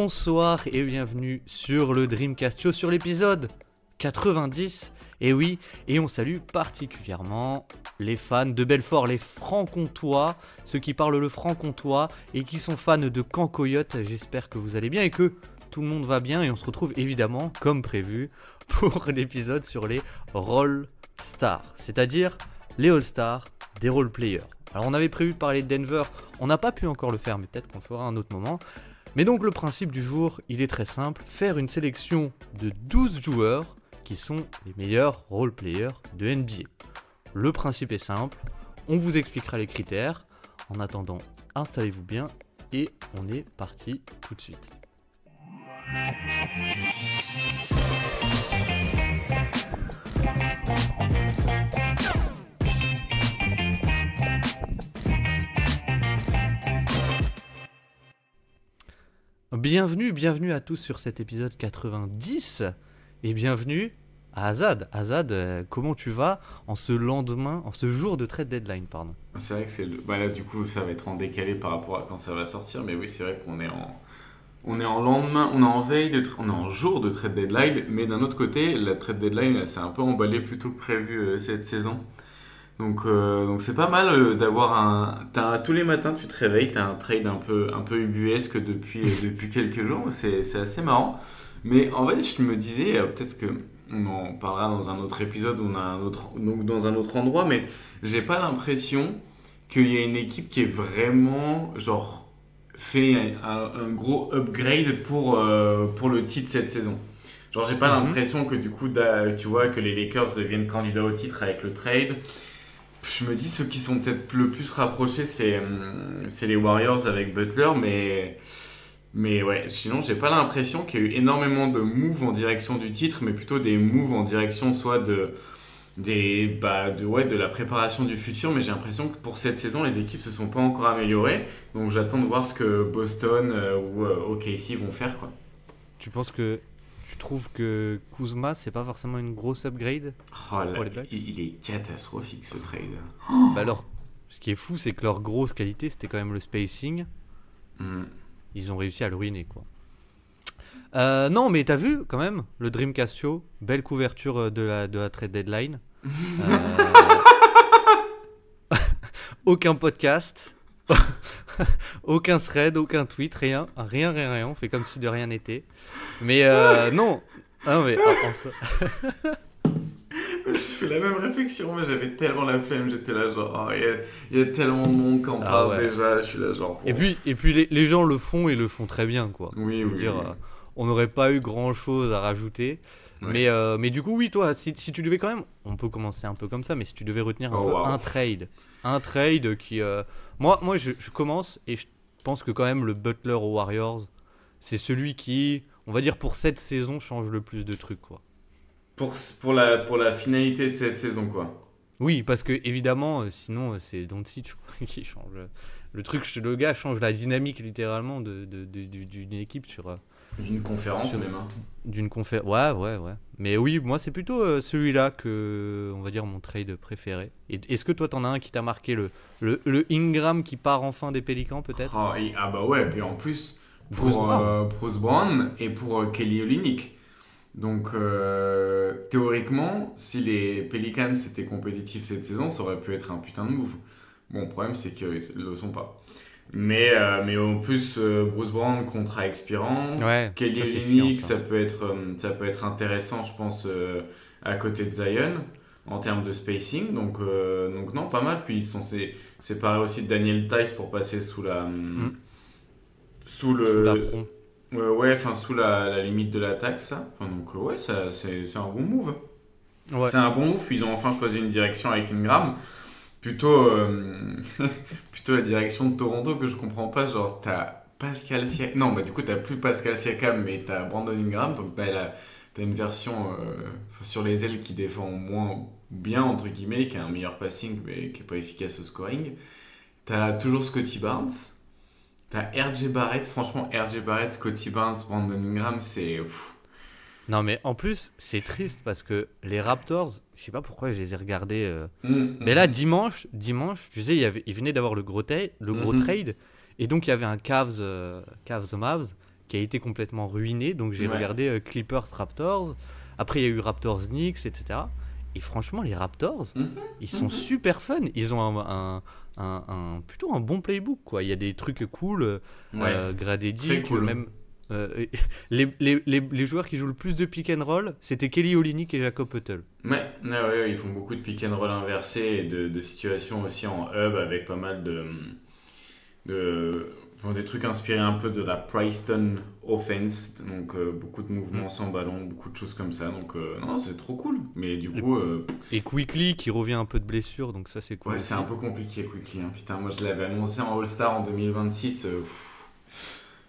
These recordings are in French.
bonsoir et bienvenue sur le Dreamcast Show sur l'épisode 90. Et oui, et on salue particulièrement les fans de Belfort, les franc-comtois, ceux qui parlent le franc-comtois et qui sont fans de Cancoyote. J'espère que vous allez bien et que tout le monde va bien. Et on se retrouve évidemment, comme prévu, pour l'épisode sur les Roll-Stars, c'est-à-dire les All-Stars des role-players. Alors on avait prévu de parler de Denver, on n'a pas pu encore le faire, mais peut-être qu'on le fera à un autre moment. Mais donc le principe du jour, il est très simple, faire une sélection de 12 joueurs qui sont les meilleurs role-players de NBA. Le principe est simple, on vous expliquera les critères. En attendant, installez-vous bien et on est parti tout de suite. Bienvenue à tous sur cet épisode 90 et bienvenue à Azad. Azad, comment tu vas en ce lendemain, en ce jour de trade deadline, pardon. C'est vrai que c'est là du coup ça va être en décalé par rapport à quand ça va sortir, mais oui c'est vrai qu'on est en lendemain, on est en veille, on est en jour de trade deadline, mais d'un autre côté la trade deadline elle s'est un peu emballée plus tôt que prévu cette saison. Donc c'est pas mal d'avoir tous les matins tu te réveilles, t'as un trade un peu ubuesque depuis quelques jours, c'est assez marrant. Mais en fait je me disais, peut-être que on en parlera dans un autre épisode, donc dans un autre endroit, mais j'ai pas l'impression qu'il y a une équipe qui est vraiment genre fait un gros upgrade pour le titre cette saison. Genre j'ai pas l'impression que du coup tu vois que les Lakers deviennent candidats au titre avec le trade. Je me dis ceux qui sont peut-être le plus rapprochés c'est les Warriors avec Butler, mais ouais, sinon j'ai pas l'impression qu'il y a eu énormément de moves en direction du titre, mais plutôt des moves en direction soit de la préparation du futur. Mais j'ai l'impression que pour cette saison les équipes se sont pas encore améliorées, donc j'attends de voir ce que Boston ou OKC vont faire quoi. Tu trouves que Kuzma c'est pas forcément une grosse upgrade pour les Bucks? Il est catastrophique ce trade. Bah alors, ce qui est fou c'est que leur grosse qualité c'était quand même le spacing. Ils ont réussi à le ruiner quoi. Non mais t'as vu quand même le Dreamcast Show, belle couverture de la trade deadline. Aucun podcast, aucun thread, aucun tweet, rien. On fait comme si de rien n'était. Mais non. Ah, mais Je fais la même réflexion, mais j'avais tellement la flemme, j'étais là genre, il y a tellement de monde qui en parle déjà, je suis là genre... Et puis les gens le font et le font très bien quoi. Oui. On n'aurait pas eu grand chose à rajouter. Ouais. Mais du coup, oui, toi, si tu devais quand même, on peut commencer un peu comme ça, mais si tu devais retenir un trade qui... Moi je commence et je pense que quand même le Butler aux Warriors, c'est celui qui, on va dire pour cette saison, change le plus de trucs quoi. Pour la finalité de cette saison quoi. Oui, parce que évidemment, sinon c'est Doncic qui change le truc. Le gars change la dynamique littéralement d'une équipe sur... D'une conférence même. D'une conférence, ouais. Mais oui, moi c'est plutôt celui-là que, on va dire, mon trade préféré. Et est-ce que toi t'en as un qui t'a marqué, le Ingram qui part enfin des Pélicans peut-être? Ah bah ouais, puis en plus pour Bruce Brown et pour Kelly Olynyk. Donc théoriquement, si les Pelicans étaient compétitifs cette saison, ça aurait pu être un putain de move. Bon, le problème c'est qu'ils ne le sont pas. Mais en plus, Bruce Brown, contrat expirant. Ouais, Kelly Olynyk, ça peut être intéressant, je pense, à côté de Zion, en termes de spacing. Donc non, pas mal. Puis ils sont séparés aussi de Daniel Tice pour passer sous la limite de l'attaque, ça. Enfin, donc c'est un bon move. Ouais. C'est un bon move. Ils ont enfin choisi une direction avec Ingram. Plutôt la direction de Toronto que je comprends pas, genre t'as Pascal Siakam, non bah du coup t'as plus Pascal Siakam mais t'as Brandon Ingram, donc t'as une version sur les ailes qui défend moins bien entre guillemets, qui a un meilleur passing mais qui est pas efficace au scoring. T'as toujours Scottie Barnes, t'as RJ Barrett, franchement RJ Barrett, Scottie Barnes, Brandon Ingram c'est... Non mais en plus c'est triste parce que les Raptors, je sais pas pourquoi je les ai regardés, mais là dimanche, tu sais il venait d'avoir le gros trade et donc il y avait un Cavs Mavs qui a été complètement ruiné. Donc j'ai regardé Clippers-Raptors. Après, il y a eu Raptors-Knicks, etc. Et franchement, les Raptors, ils sont super fun. Ils ont plutôt un bon playbook, quoi. Il y a des trucs cool, gradés, cool. Même les joueurs qui jouent le plus de pick and roll, c'était Kelly Olynyk et Jakob Poeltl. Ouais, ils font beaucoup de pick and roll inversés et de situations aussi en hub avec pas mal des trucs inspirés un peu de la Princeton offense, donc beaucoup de mouvements sans ballon, beaucoup de choses comme ça, donc non, c'est trop cool. Mais du coup et Quickley qui revient un peu de blessure, donc ça c'est cool. Ouais, c'est un peu compliqué Quickley, hein. Putain, moi je l'avais annoncé en All-Star en 2026.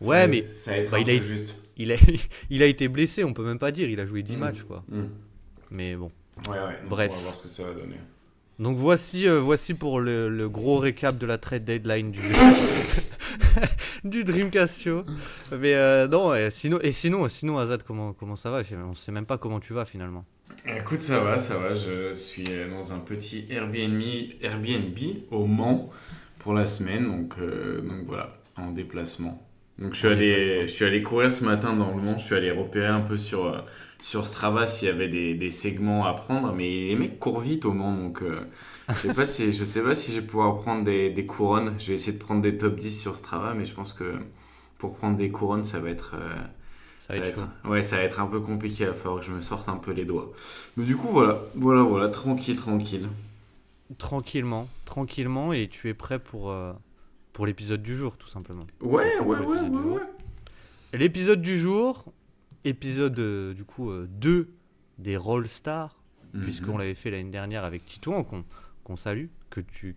Ouais, mais ça va être un peu juste. Il a été blessé, on peut même pas dire, il a joué 10 matchs, quoi. Mais bon. Ouais, bref. On va voir ce que ça va donner. Donc voici pour le gros récap de la trade deadline du Dreamcast Show. Mais non, sinon Azad, comment ça va? On sait même pas comment tu vas finalement. Écoute, ça va, je suis dans un petit Airbnb au Mans pour la semaine, donc voilà, en déplacement. Donc je suis allé courir ce matin dans le Mans, je suis allé repérer un peu sur Strava s'il y avait des segments à prendre, mais les mecs courent vite au Mans, donc je sais pas si je vais pouvoir prendre des couronnes. Je vais essayer de prendre des top 10 sur Strava, mais je pense que pour prendre des couronnes, ça va être ça va être un peu compliqué, il va falloir que je me sorte un peu les doigts. Mais du coup, voilà, tranquille. Tranquillement, et tu es prêt pour l'épisode du jour, tout simplement. Ouais. L'épisode du jour, épisode 2 des Roll Stars, puisqu'on l'avait fait l'année dernière avec Titouan, qu'on salue,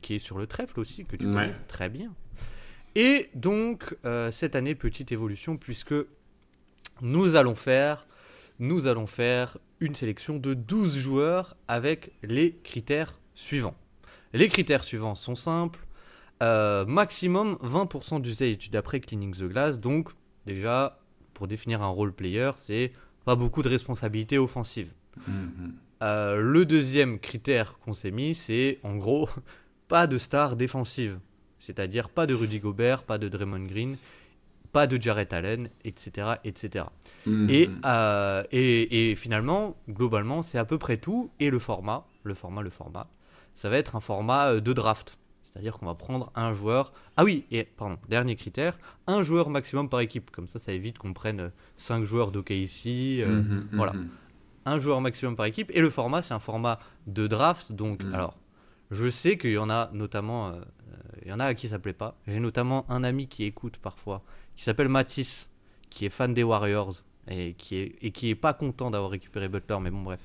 qui est sur le trèfle aussi, que tu connais très bien. Et donc, cette année, petite évolution, puisque nous allons faire une sélection de 12 joueurs avec les critères suivants. Les critères suivants sont simples. Maximum 20% d'usage d'après Cleaning the Glass. Donc, déjà, pour définir un role player, c'est pas beaucoup de responsabilités offensives. Le deuxième critère qu'on s'est mis, c'est en gros pas de star défensive. C'est-à-dire pas de Rudy Gobert, pas de Draymond Green, pas de Jarrett Allen, etc. Et finalement, globalement, c'est à peu près tout. Et le format, ça va être un format de draft. C'est-à-dire qu'on va prendre un joueur... Ah oui, dernier critère, un joueur maximum par équipe. Comme ça évite qu'on prenne 5 joueurs d'OKC. Voilà. Un joueur maximum par équipe. Et le format, c'est un format de draft. Donc, alors, je sais qu'il y en a notamment... il y en a à qui ça plaît pas. J'ai notamment un ami qui écoute parfois, qui s'appelle Mathis, qui est fan des Warriors et qui est pas content d'avoir récupéré Butler. Mais bon, bref.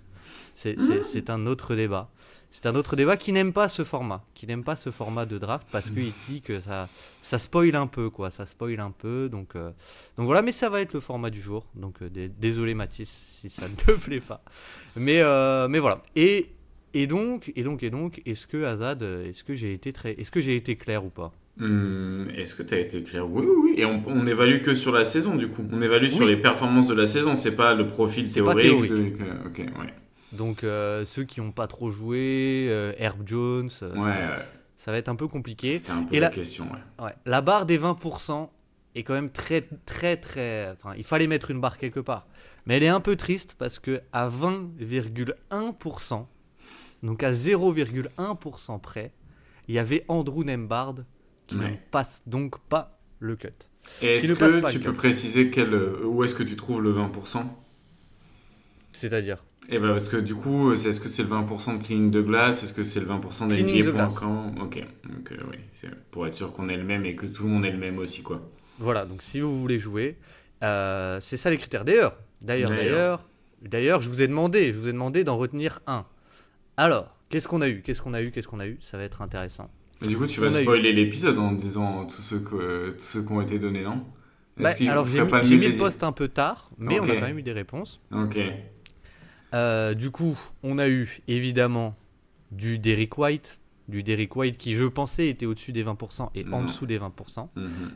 C'est un autre débat. C'est un autre débat qui n'aime pas ce format, de draft parce qu'il dit que ça spoil un peu, quoi. Ça spoil un peu, donc voilà. Mais ça va être le format du jour. Donc désolé Mathis si ça ne te plaît pas. Mais voilà. Et donc, est-ce que Azad, est-ce que j'ai été clair ou pas? Est-ce que tu as été clair? Oui. Et on évalue que sur la saison, du coup. On évalue sur les performances de la saison, c'est pas le profil théorique. Ok, ouais. Donc ceux qui n'ont pas trop joué, Herb Jones, ça va être un peu compliqué. C'était un peu la question, ouais. La barre des 20% est quand même très, très, très... Enfin, il fallait mettre une barre quelque part. Mais elle est un peu triste parce qu'à 20,1%, donc à 0,1% près, il y avait Andrew Nembhard qui ne passe donc pas le cut. Et est-ce que tu peux préciser où est-ce que tu trouves le 20%? C'est-à-dire? Et ben parce que du coup, est-ce que c'est le 20% de Cleaning the Glass? Est-ce que c'est le 20% d'NBA.com? Ok, donc oui, c'est pour être sûr qu'on ait le même et que tout le monde ait le même aussi, quoi. Voilà, donc si vous voulez jouer, c'est ça les critères. D'ailleurs, je vous ai demandé d'en retenir un. Alors, qu'est-ce qu'on a eu? Ça va être intéressant. Et du coup, tu vas spoiler l'épisode en disant tous ceux qui ont été donnés, non? Alors, j'ai mis le post un peu tard, mais on a quand même eu des réponses. Ok. Du coup, on a eu évidemment du Derrick White qui, je pensais, était au-dessus des 20% et en dessous des 20%.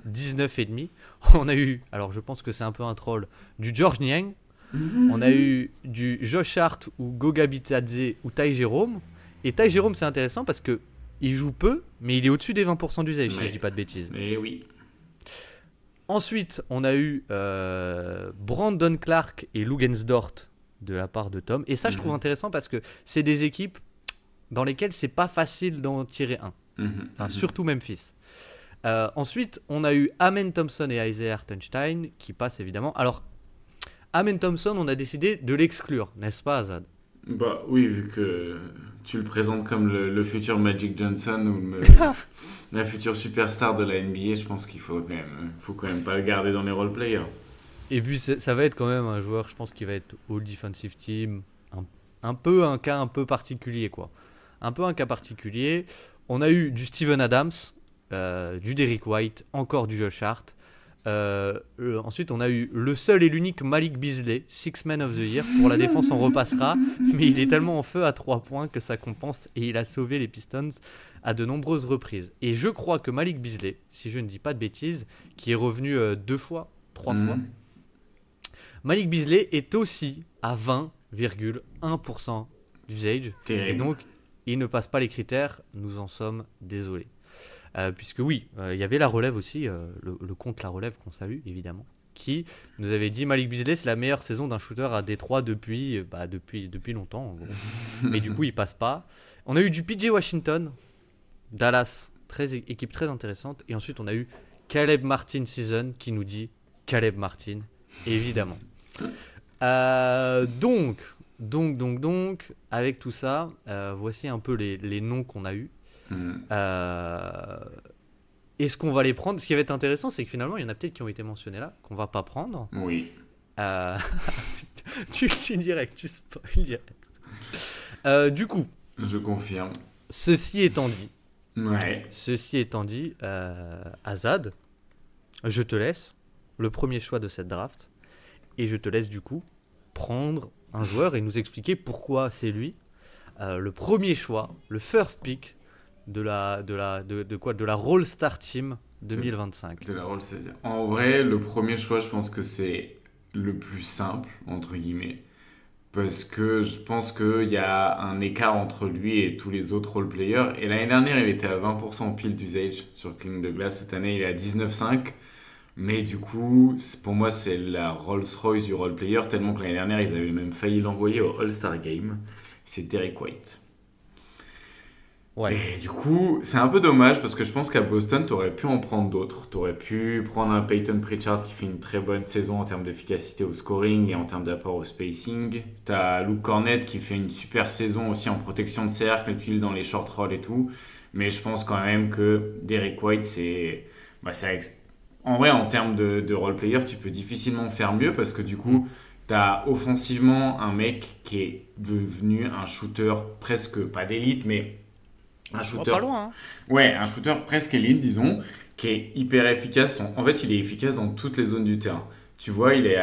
19,5. On a eu, alors je pense que c'est un peu un troll, du George Niang. On a eu du Josh Hart ou Goga Bitadze ou Ty Jerome. Et Ty Jerome, c'est intéressant parce que il joue peu, mais il est au-dessus des 20% d'usage, si je dis pas de bêtises. Et oui. Ensuite, on a eu Brandon Clark et Lugensdort de la part de Tom. Et ça, je trouve intéressant parce que c'est des équipes dans lesquelles c'est pas facile d'en tirer un. Enfin, surtout Memphis. Ensuite, on a eu Amen Thompson et Isaiah Hartenstein qui passent évidemment. Alors, Amen Thompson, on a décidé de l'exclure, n'est-ce pas, Azad? Bah oui, vu que tu le présentes comme le futur Magic Johnson ou la future superstar de la NBA, je pense qu'il faut quand même pas le garder dans les role-players. Et puis, ça va être quand même un joueur, je pense, qui va être All Defensive Team. Un peu un cas un peu particulier, quoi. Un peu un cas particulier. On a eu du Steven Adams, du Derrick White, encore du Josh Hart. Ensuite, on a eu le seul et l'unique Malik Beasley, Six Man of the Year. Pour la défense, on repassera. Mais il est tellement en feu à 3 points que ça compense et il a sauvé les Pistons à de nombreuses reprises. Et je crois que Malik Beasley, si je ne dis pas de bêtises, qui est revenu 2 fois, 3 fois, Malik Beasley est aussi à 20,1% d'usage. Terrible. Et donc, il ne passe pas les critères. Nous en sommes désolés. Puisque oui, il y avait la relève aussi, le compte La Relève qu'on salue évidemment, qui nous avait dit Malik Beasley c'est la meilleure saison d'un shooter à Détroit depuis longtemps en gros. Mais du coup il passe pas. On a eu du PJ Washington, Dallas, équipe très intéressante. Et ensuite on a eu Caleb Martin Season qui nous dit Caleb Martin, évidemment. Donc, avec tout ça, voici un peu les noms qu'on a eus. Est-ce qu'on va les prendre? Ce qui va être intéressant, c'est que finalement, il y en a peut-être qui ont été mentionnés là, qu'on va pas prendre. Oui. Tu direct, tu spoil direct. Du coup, je confirme. Ceci étant dit, Azad, je te laisse le premier choix de cette draft et je te laisse du coup prendre un joueur et nous expliquer pourquoi c'est lui. Le premier choix, le first pick de la All-Star Team 2025. De la All-Star. En vrai, le premier choix, je pense que c'est le plus simple, entre guillemets. Parce que je pense qu'il y a un écart entre lui et tous les autres role-players. Et l'année dernière, il était à 20% pile d'usage sur Clean de Glace. Cette année, il est à 19,5%. Mais du coup, pour moi, c'est la Rolls-Royce du role-player. Tellement que l'année dernière, ils avaient même failli l'envoyer au All-Star Game. C'est Derrick White. Ouais. Et du coup, c'est un peu dommage parce que je pense qu'à Boston, tu aurais pu en prendre d'autres. Tu aurais pu prendre un Peyton Pritchard qui fait une très bonne saison en termes d'efficacité au scoring et en termes d'apport au spacing. Tu as Luke Cornett qui fait une super saison aussi en protection de cercle, utile dans les short rolls et tout. Mais je pense quand même que Derrick White, en vrai, en termes de role player, tu peux difficilement faire mieux parce que du coup, tu as offensivement un mec qui est devenu un shooter presque, pas d'élite, mais un shooter, pas loin, hein. Ouais, un shooter presque élite, disons, qui est hyper efficace. En fait, il est efficace dans toutes les zones du terrain. Tu vois, il est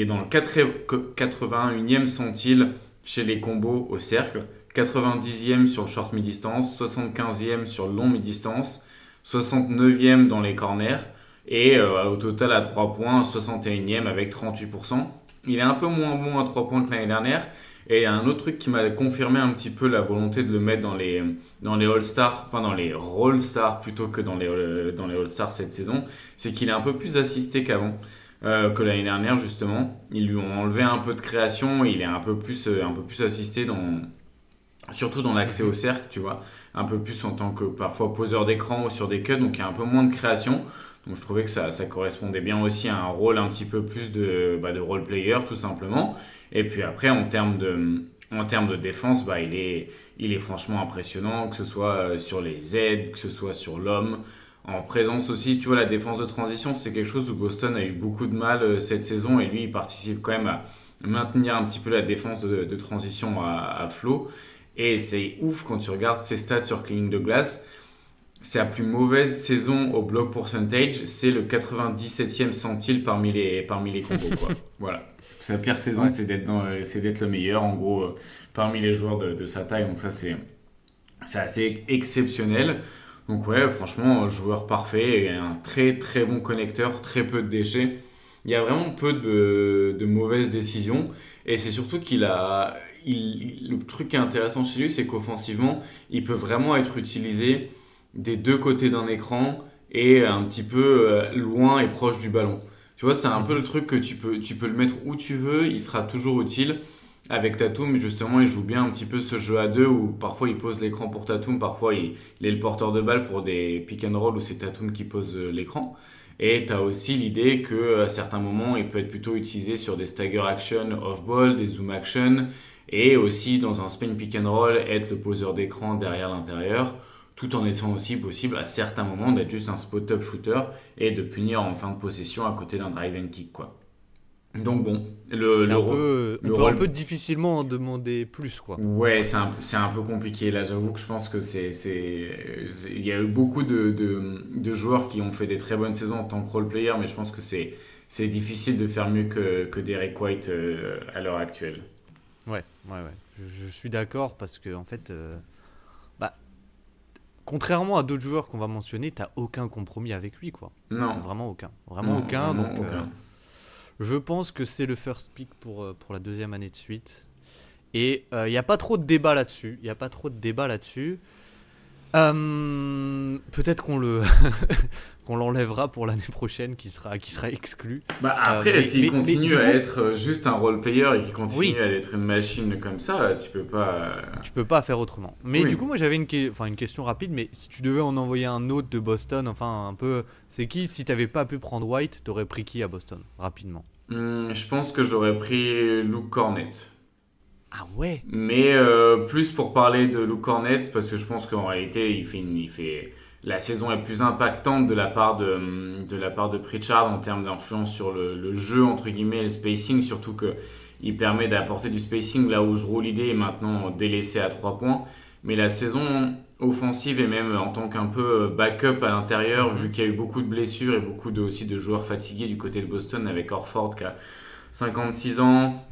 dans le 81e centile chez les combos au cercle, 90e sur le short mi-distance, 75e sur le long mi-distance, 69e dans les corners et au total à 3 points, 61e avec 38%. Il est un peu moins bon à 3 points que l'année dernière. Et il y a un autre truc qui m'a confirmé un petit peu la volonté de le mettre dans les All-Stars, enfin dans les Roll-Stars plutôt que dans les All-Stars cette saison, c'est qu'il est un peu plus assisté qu'avant, que l'année dernière justement. Ils lui ont enlevé un peu de création, il est un peu plus assisté surtout dans l'accès au cercle, tu vois, un peu plus en tant que parfois poseur d'écran ou sur des cuts, donc il y a un peu moins de création. Donc je trouvais que ça correspondait bien aussi à un rôle un petit peu plus de role player tout simplement. Et puis après en termes de défense, il est franchement impressionnant, que ce soit sur les aides, que ce soit sur l'homme. En présence aussi, tu vois, la défense de transition, c'est quelque chose où Boston a eu beaucoup de mal cette saison et lui il participe quand même à maintenir un petit peu la défense de transition à flot. Et c'est ouf quand tu regardes ses stats sur Cleaning the Glass. Sa plus mauvaise saison au block percentage, c'est le 97e centile parmi les combos, quoi. Voilà. Sa pire saison, ouais, c'est d'être le meilleur, en gros, parmi les joueurs de sa taille. Donc ça, c'est assez exceptionnel. Donc ouais, franchement, joueur parfait et un très très bon connecteur, très peu de déchets. Il y a vraiment peu de mauvaises décisions. Et c'est surtout le truc qui est intéressant chez lui, c'est qu'offensivement, il peut vraiment être utilisé des deux côtés d'un écran et un petit peu loin et proche du ballon. Tu vois, c'est un peu Mhm. le truc que tu peux le mettre où tu veux, il sera toujours utile. Avec Tatum, justement, il joue bien un petit peu ce jeu à deux où parfois il pose l'écran pour Tatum, parfois il est le porteur de balle pour des pick and roll où c'est Tatum qui pose l'écran. Et tu as aussi l'idée que à certains moments, il peut être plutôt utilisé sur des stagger action off-ball, des zoom action, et aussi dans un spin pick and roll, être le poseur d'écran derrière l'intérieur, tout en étant aussi possible à certains moments d'être juste un spot-up shooter et de punir en fin de possession à côté d'un drive and kick, quoi. Donc bon, C'est un peu, on le peut un rôle. peu difficilement en demander plus, quoi. Ouais, c'est un peu compliqué. Là, j'avoue que je pense que il y a eu beaucoup de joueurs qui ont fait des très bonnes saisons en tant que role player, mais je pense que c'est difficile de faire mieux que Derek White à l'heure actuelle. Ouais, ouais, ouais. Je suis d'accord parce que, en fait, bah, contrairement à d'autres joueurs qu'on va mentionner, t'as aucun compromis avec lui, quoi. Non, Vraiment aucun. Vraiment non, aucun. vraiment Donc, aucun. je pense que c'est le first pick pour la deuxième année de suite. Et il n'y a pas trop de débat là-dessus. Il n'y a pas trop de débat là-dessus. Peut-être qu'on le qu'on l'enlèvera pour l'année prochaine, qui sera exclu. Bah après, s'il Mais continue du à coup, être juste un role player et qu'il continue oui, à être une machine comme ça, tu peux pas. tu peux pas faire autrement. Mais du Oui. coup, moi j'avais une question rapide. Mais si tu devais en envoyer un autre de Boston, enfin un peu, c'est qui? Si t'avais pas pu prendre White, t'aurais pris qui à Boston? Rapidement. Je pense que j'aurais pris Luke Cornett. Ah ouais. Mais plus pour parler de Luke Cornett, parce que je pense qu'en réalité, il fait la saison est plus impactante de la part de Pritchard en termes d'influence sur le jeu, entre guillemets, le spacing, surtout que il permet d'apporter du spacing là où je roule l'idée est maintenant délaissé à 3 points. Mais la saison offensive et même en tant qu'un peu backup à l'intérieur, vu Mhm. qu'il y a eu beaucoup de blessures et beaucoup aussi de joueurs fatigués du côté de Boston avec Horford qui a 56 ans,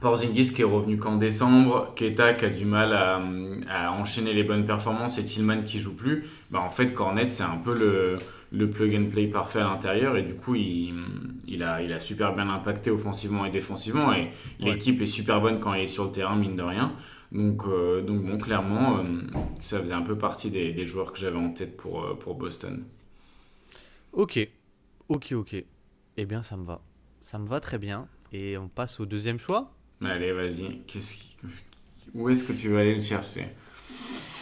Porzingis qui est revenu qu'en décembre, Keita qui a du mal à enchaîner les bonnes performances et Tillman qui joue plus, bah en fait Cornet c'est un peu le plug and play parfait à l'intérieur et du coup il a super bien impacté offensivement et défensivement et Ouais. l'équipe est super bonne quand il est sur le terrain mine de rien. Donc bon clairement ça faisait un peu partie des joueurs que j'avais en tête pour Boston. Ok. Ok. Ok. Eh bien, ça me va. Ça me va très bien. Et on passe au deuxième choix. Allez vas-y, où est-ce que tu vas aller le chercher?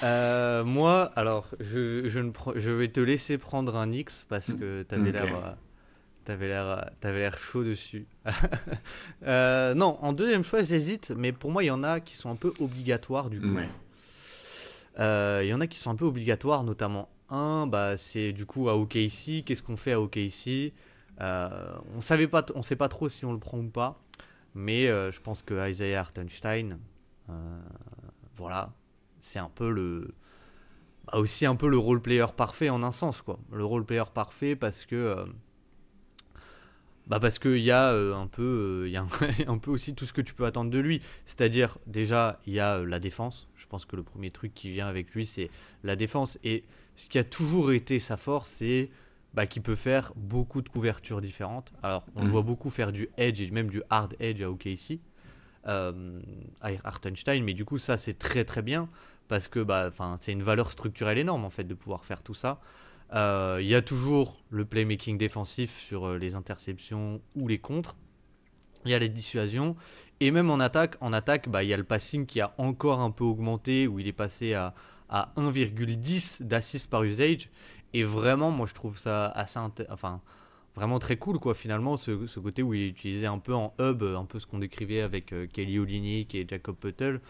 Moi, alors, je vais te laisser prendre un X parce que Ok. t'avais l'air chaud dessus. Non, en deuxième choix, j'hésite, mais pour moi, il y en a qui sont un peu obligatoires du coup. Ouais. Il y en a qui sont un peu obligatoires, notamment un, bah, c'est du coup à OKC. Qu'est-ce qu'on fait à OKC? On sait pas trop si on le prend ou pas, mais je pense que Isaiah Hartenstein, euh, voilà, c'est un peu aussi un peu le role player parfait en un sens, quoi. Le role player parfait parce que il y a un peu il y a un peu aussi tout ce que tu peux attendre de lui, c'est-à-dire déjà il y a la défense. Je pense que le premier truc qui vient avec lui c'est la défense, et ce qui a toujours été sa force c'est qu'il peut faire beaucoup de couvertures différentes. Alors on le voit Mhm. beaucoup faire du edge et même du hard edge à OKC, à Hartenstein, mais du coup ça c'est très très bien parce que c'est une valeur structurelle énorme en fait de pouvoir faire tout ça. Il y a toujours le playmaking défensif sur les interceptions ou les contres. Il y a les dissuasions. Et même en attaque, il y a le passing qui a encore un peu augmenté, où il est passé à 1,10 d'assists par usage. Et vraiment, moi, je trouve ça vraiment très cool, quoi, finalement, ce côté où il est utilisé un peu en hub, un peu ce qu'on décrivait avec Kelly Olynyk et Jacob Putel,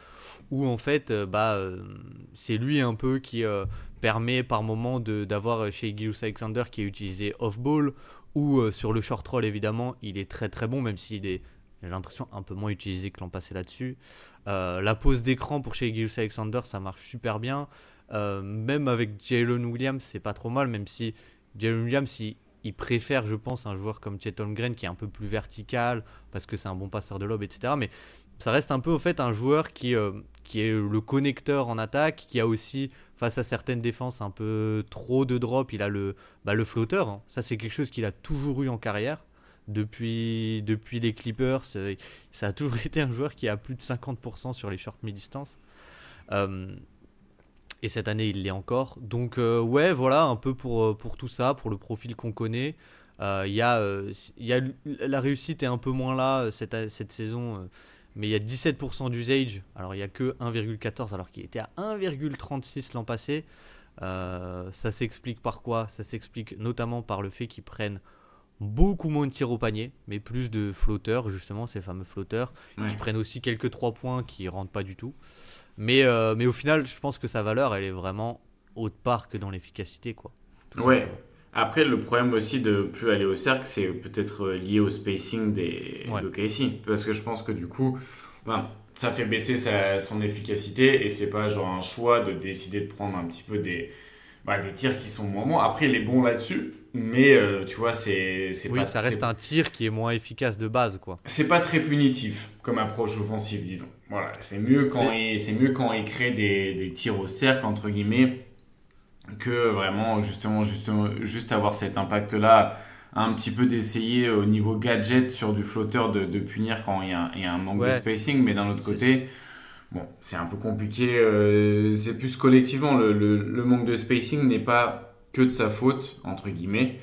où en fait, c'est lui un peu qui permet par moment d'avoir chez Gilus Alexander qui est utilisé off-ball, ou sur le short roll, évidemment, il est très très bon, même s'il est, j'ai l'impression, un peu moins utilisé que l'an passé là-dessus. La pose d'écran pour chez Gilus Alexander, ça marche super bien. Même avec Jalen Williams, c'est pas trop mal, même si Jalen Williams, il préfère, je pense, un joueur comme Chet Holmgren qui est un peu plus vertical, parce que c'est un bon passeur de lob, etc. Mais ça reste un peu, au fait, un joueur qui est le connecteur en attaque, qui a aussi, face à certaines défenses, un peu trop de drop, il a le flotteur, hein. Ça, c'est quelque chose qu'il a toujours eu en carrière. Depuis les Clippers, ça a toujours été un joueur qui a plus de 50% sur les short mi-distance. Euh, Et cette année, il l'est encore. Donc, ouais, voilà, un peu pour tout ça, pour le profil qu'on connaît. Il y a la réussite est un peu moins là cette saison, mais il y a 17% d'usage. Alors, il n'y a que 1,14 alors qu'il était à 1,36 l'an passé. Ça s'explique par quoi? Ça s'explique notamment par le fait qu'ils prennent beaucoup moins de tirs au panier, mais plus de flotteurs, justement, ces fameux flotteurs, qui Ouais. prennent aussi quelques 3 points qui rentrent pas du tout. Mais au final, je pense que sa valeur, elle est vraiment autre part que dans l'efficacité, quoi. Tout Ouais. simplement. Après, le problème aussi de plus aller au cercle, c'est peut-être lié au spacing Ouais. de Casey. Parce que je pense que du coup, ben, ça fait baisser son efficacité et c'est pas genre un choix de décider de prendre un petit peu des tirs qui sont moins bons. Après, il est bon là-dessus, mais tu vois, Oui, ça reste un tir qui est moins efficace de base, quoi. c'est pas très punitif comme approche offensive, disons. Voilà, C'est c'est mieux quand il crée des tirs au cercle, entre guillemets, que vraiment, justement, juste avoir cet impact-là, un petit peu d'essayer au niveau gadget sur du flotteur de punir quand il y a un manque de ouais, spacing, mais d'un autre c'est côté, bon, c'est un peu compliqué. C'est plus collectivement, le manque de spacing n'est pas que de sa faute, entre guillemets.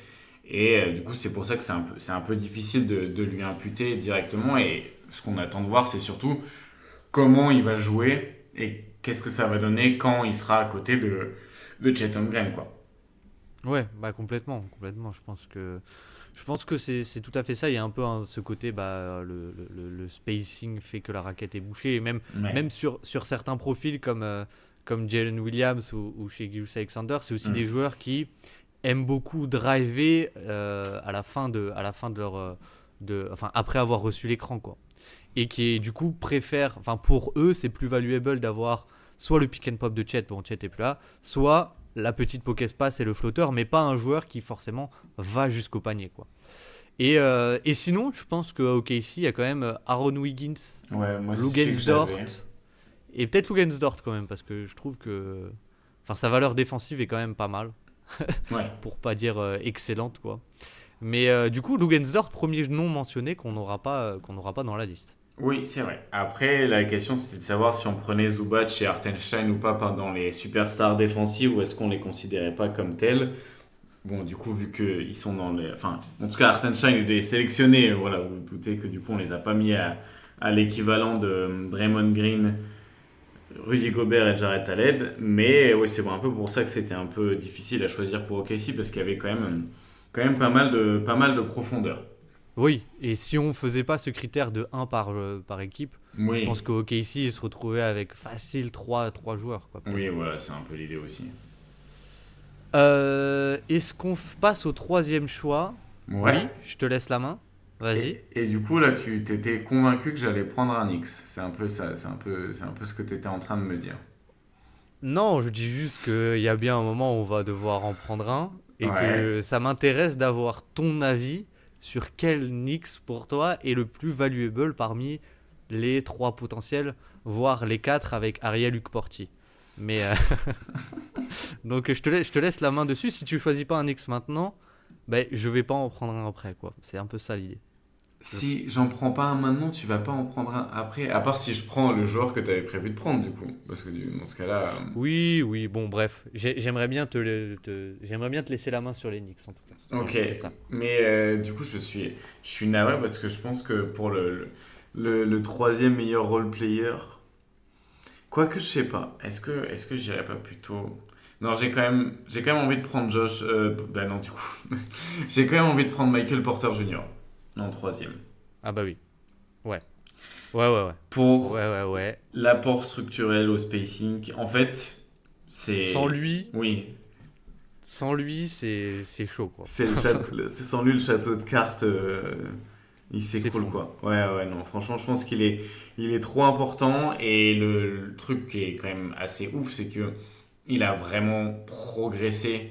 Et du coup, c'est pour ça que c'est un peu difficile de lui imputer directement. Et ce qu'on attend de voir, c'est surtout comment il va jouer et qu'est-ce que ça va donner quand il sera à côté de Chet Holmgren, quoi. ouais, bah complètement, complètement. Je pense que c'est tout à fait ça. Il y a un peu ce côté, bah, le spacing fait que la raquette est bouchée. Et Ouais. même sur certains profils comme Jalen Williams ou chez Gilgeous Alexander, c'est aussi des Mm. joueurs qui aiment beaucoup driver à la fin de leur, enfin, après avoir reçu l'écran, quoi. Et qui, du coup, préfèrent, enfin, pour eux, c'est plus valuable d'avoir soit le pick and pop de Chet, bon, Chet est plus là, soit la petite pocket pass et le flotteur, mais pas un joueur qui forcément va jusqu'au panier, quoi. Et sinon, je pense qu'à OKC, il y a quand même Aaron Wiggins, Ouais, moi, c'est celui que Lugensdort, j'avais. et peut-être Lugensdort quand même, parce que je trouve que enfin, sa valeur défensive est quand même pas mal, Ouais. pour pas dire excellente, quoi. Mais du coup, Lugensdort, premier nom mentionné qu'on n'aura pas dans la liste. Oui, c'est vrai. Après, la question, c'était de savoir si on prenait Zubac et Hartenstein ou pas dans les superstars défensives ou est-ce qu'on les considérait pas comme tels. Bon, du coup, vu qu'ils sont dans les. Enfin, en tout cas, Hartenstein est sélectionné. Voilà, vous vous doutez que du coup, on les a pas mis à l'équivalent de Draymond Green, Rudy Gobert et Jarrett Allen. Mais oui, c'est un peu pour ça que c'était un peu difficile à choisir pour OKC parce qu'il y avait quand même pas mal de profondeur. Oui, et si on faisait pas ce critère de un par équipe, je pense Oui, qu'au OKC, il se retrouvait avec facile trois joueurs, quoi, oui, peut-être. voilà, c'est un peu l'idée aussi. Est-ce qu'on passe au troisième choix? Ouais. Oui, je te laisse la main. Vas-y. Et du coup, là, tu t'étais convaincu que j'allais prendre un X. C'est un peu ça, c'est un peu ce que tu étais en train de me dire. Non, je dis juste qu'il y a bien un moment où on va devoir en prendre un et Ouais. que ça m'intéresse d'avoir ton avis sur quel Knicks pour toi est le plus valuable parmi les trois potentiels, voire les quatre avec Ariel Hukporti. Mais donc je te laisse la main dessus. Si tu choisis pas un Knicks maintenant, ben, je vais pas en prendre un après, quoi. C'est un peu ça l'idée. Je- Si j'en prends pas un maintenant, tu vas pas en prendre un après. À part si je prends le joueur que tu avais prévu de prendre, du coup. Parce que dans ce cas-là. Oui, oui, bon, bref. J'aimerais bien j'aimerais bien te laisser la main sur les Knicks, en tout cas. Ok. C'est ça. Mais du coup, je suis navré parce que je pense que pour le troisième meilleur role player. Quoique, je sais pas. Est-ce que j'irais pas plutôt. Non, j'ai quand même envie de prendre Josh. Bah non, du coup. J'ai quand même envie de prendre Michael Porter Jr. en troisième. Ah bah oui. Ouais. Ouais, ouais, ouais. Pour Ouais, ouais, ouais. l'apport structurel au spacing. En fait, Sans c'est. lui, Oui, c'est chaud, quoi. c'est sans lui le château de cartes. Il s'écroule S'effondre. quoi. Ouais, ouais, non. Franchement, je pense il est trop important. Et le truc qui est quand même assez ouf, c'est que il a vraiment progressé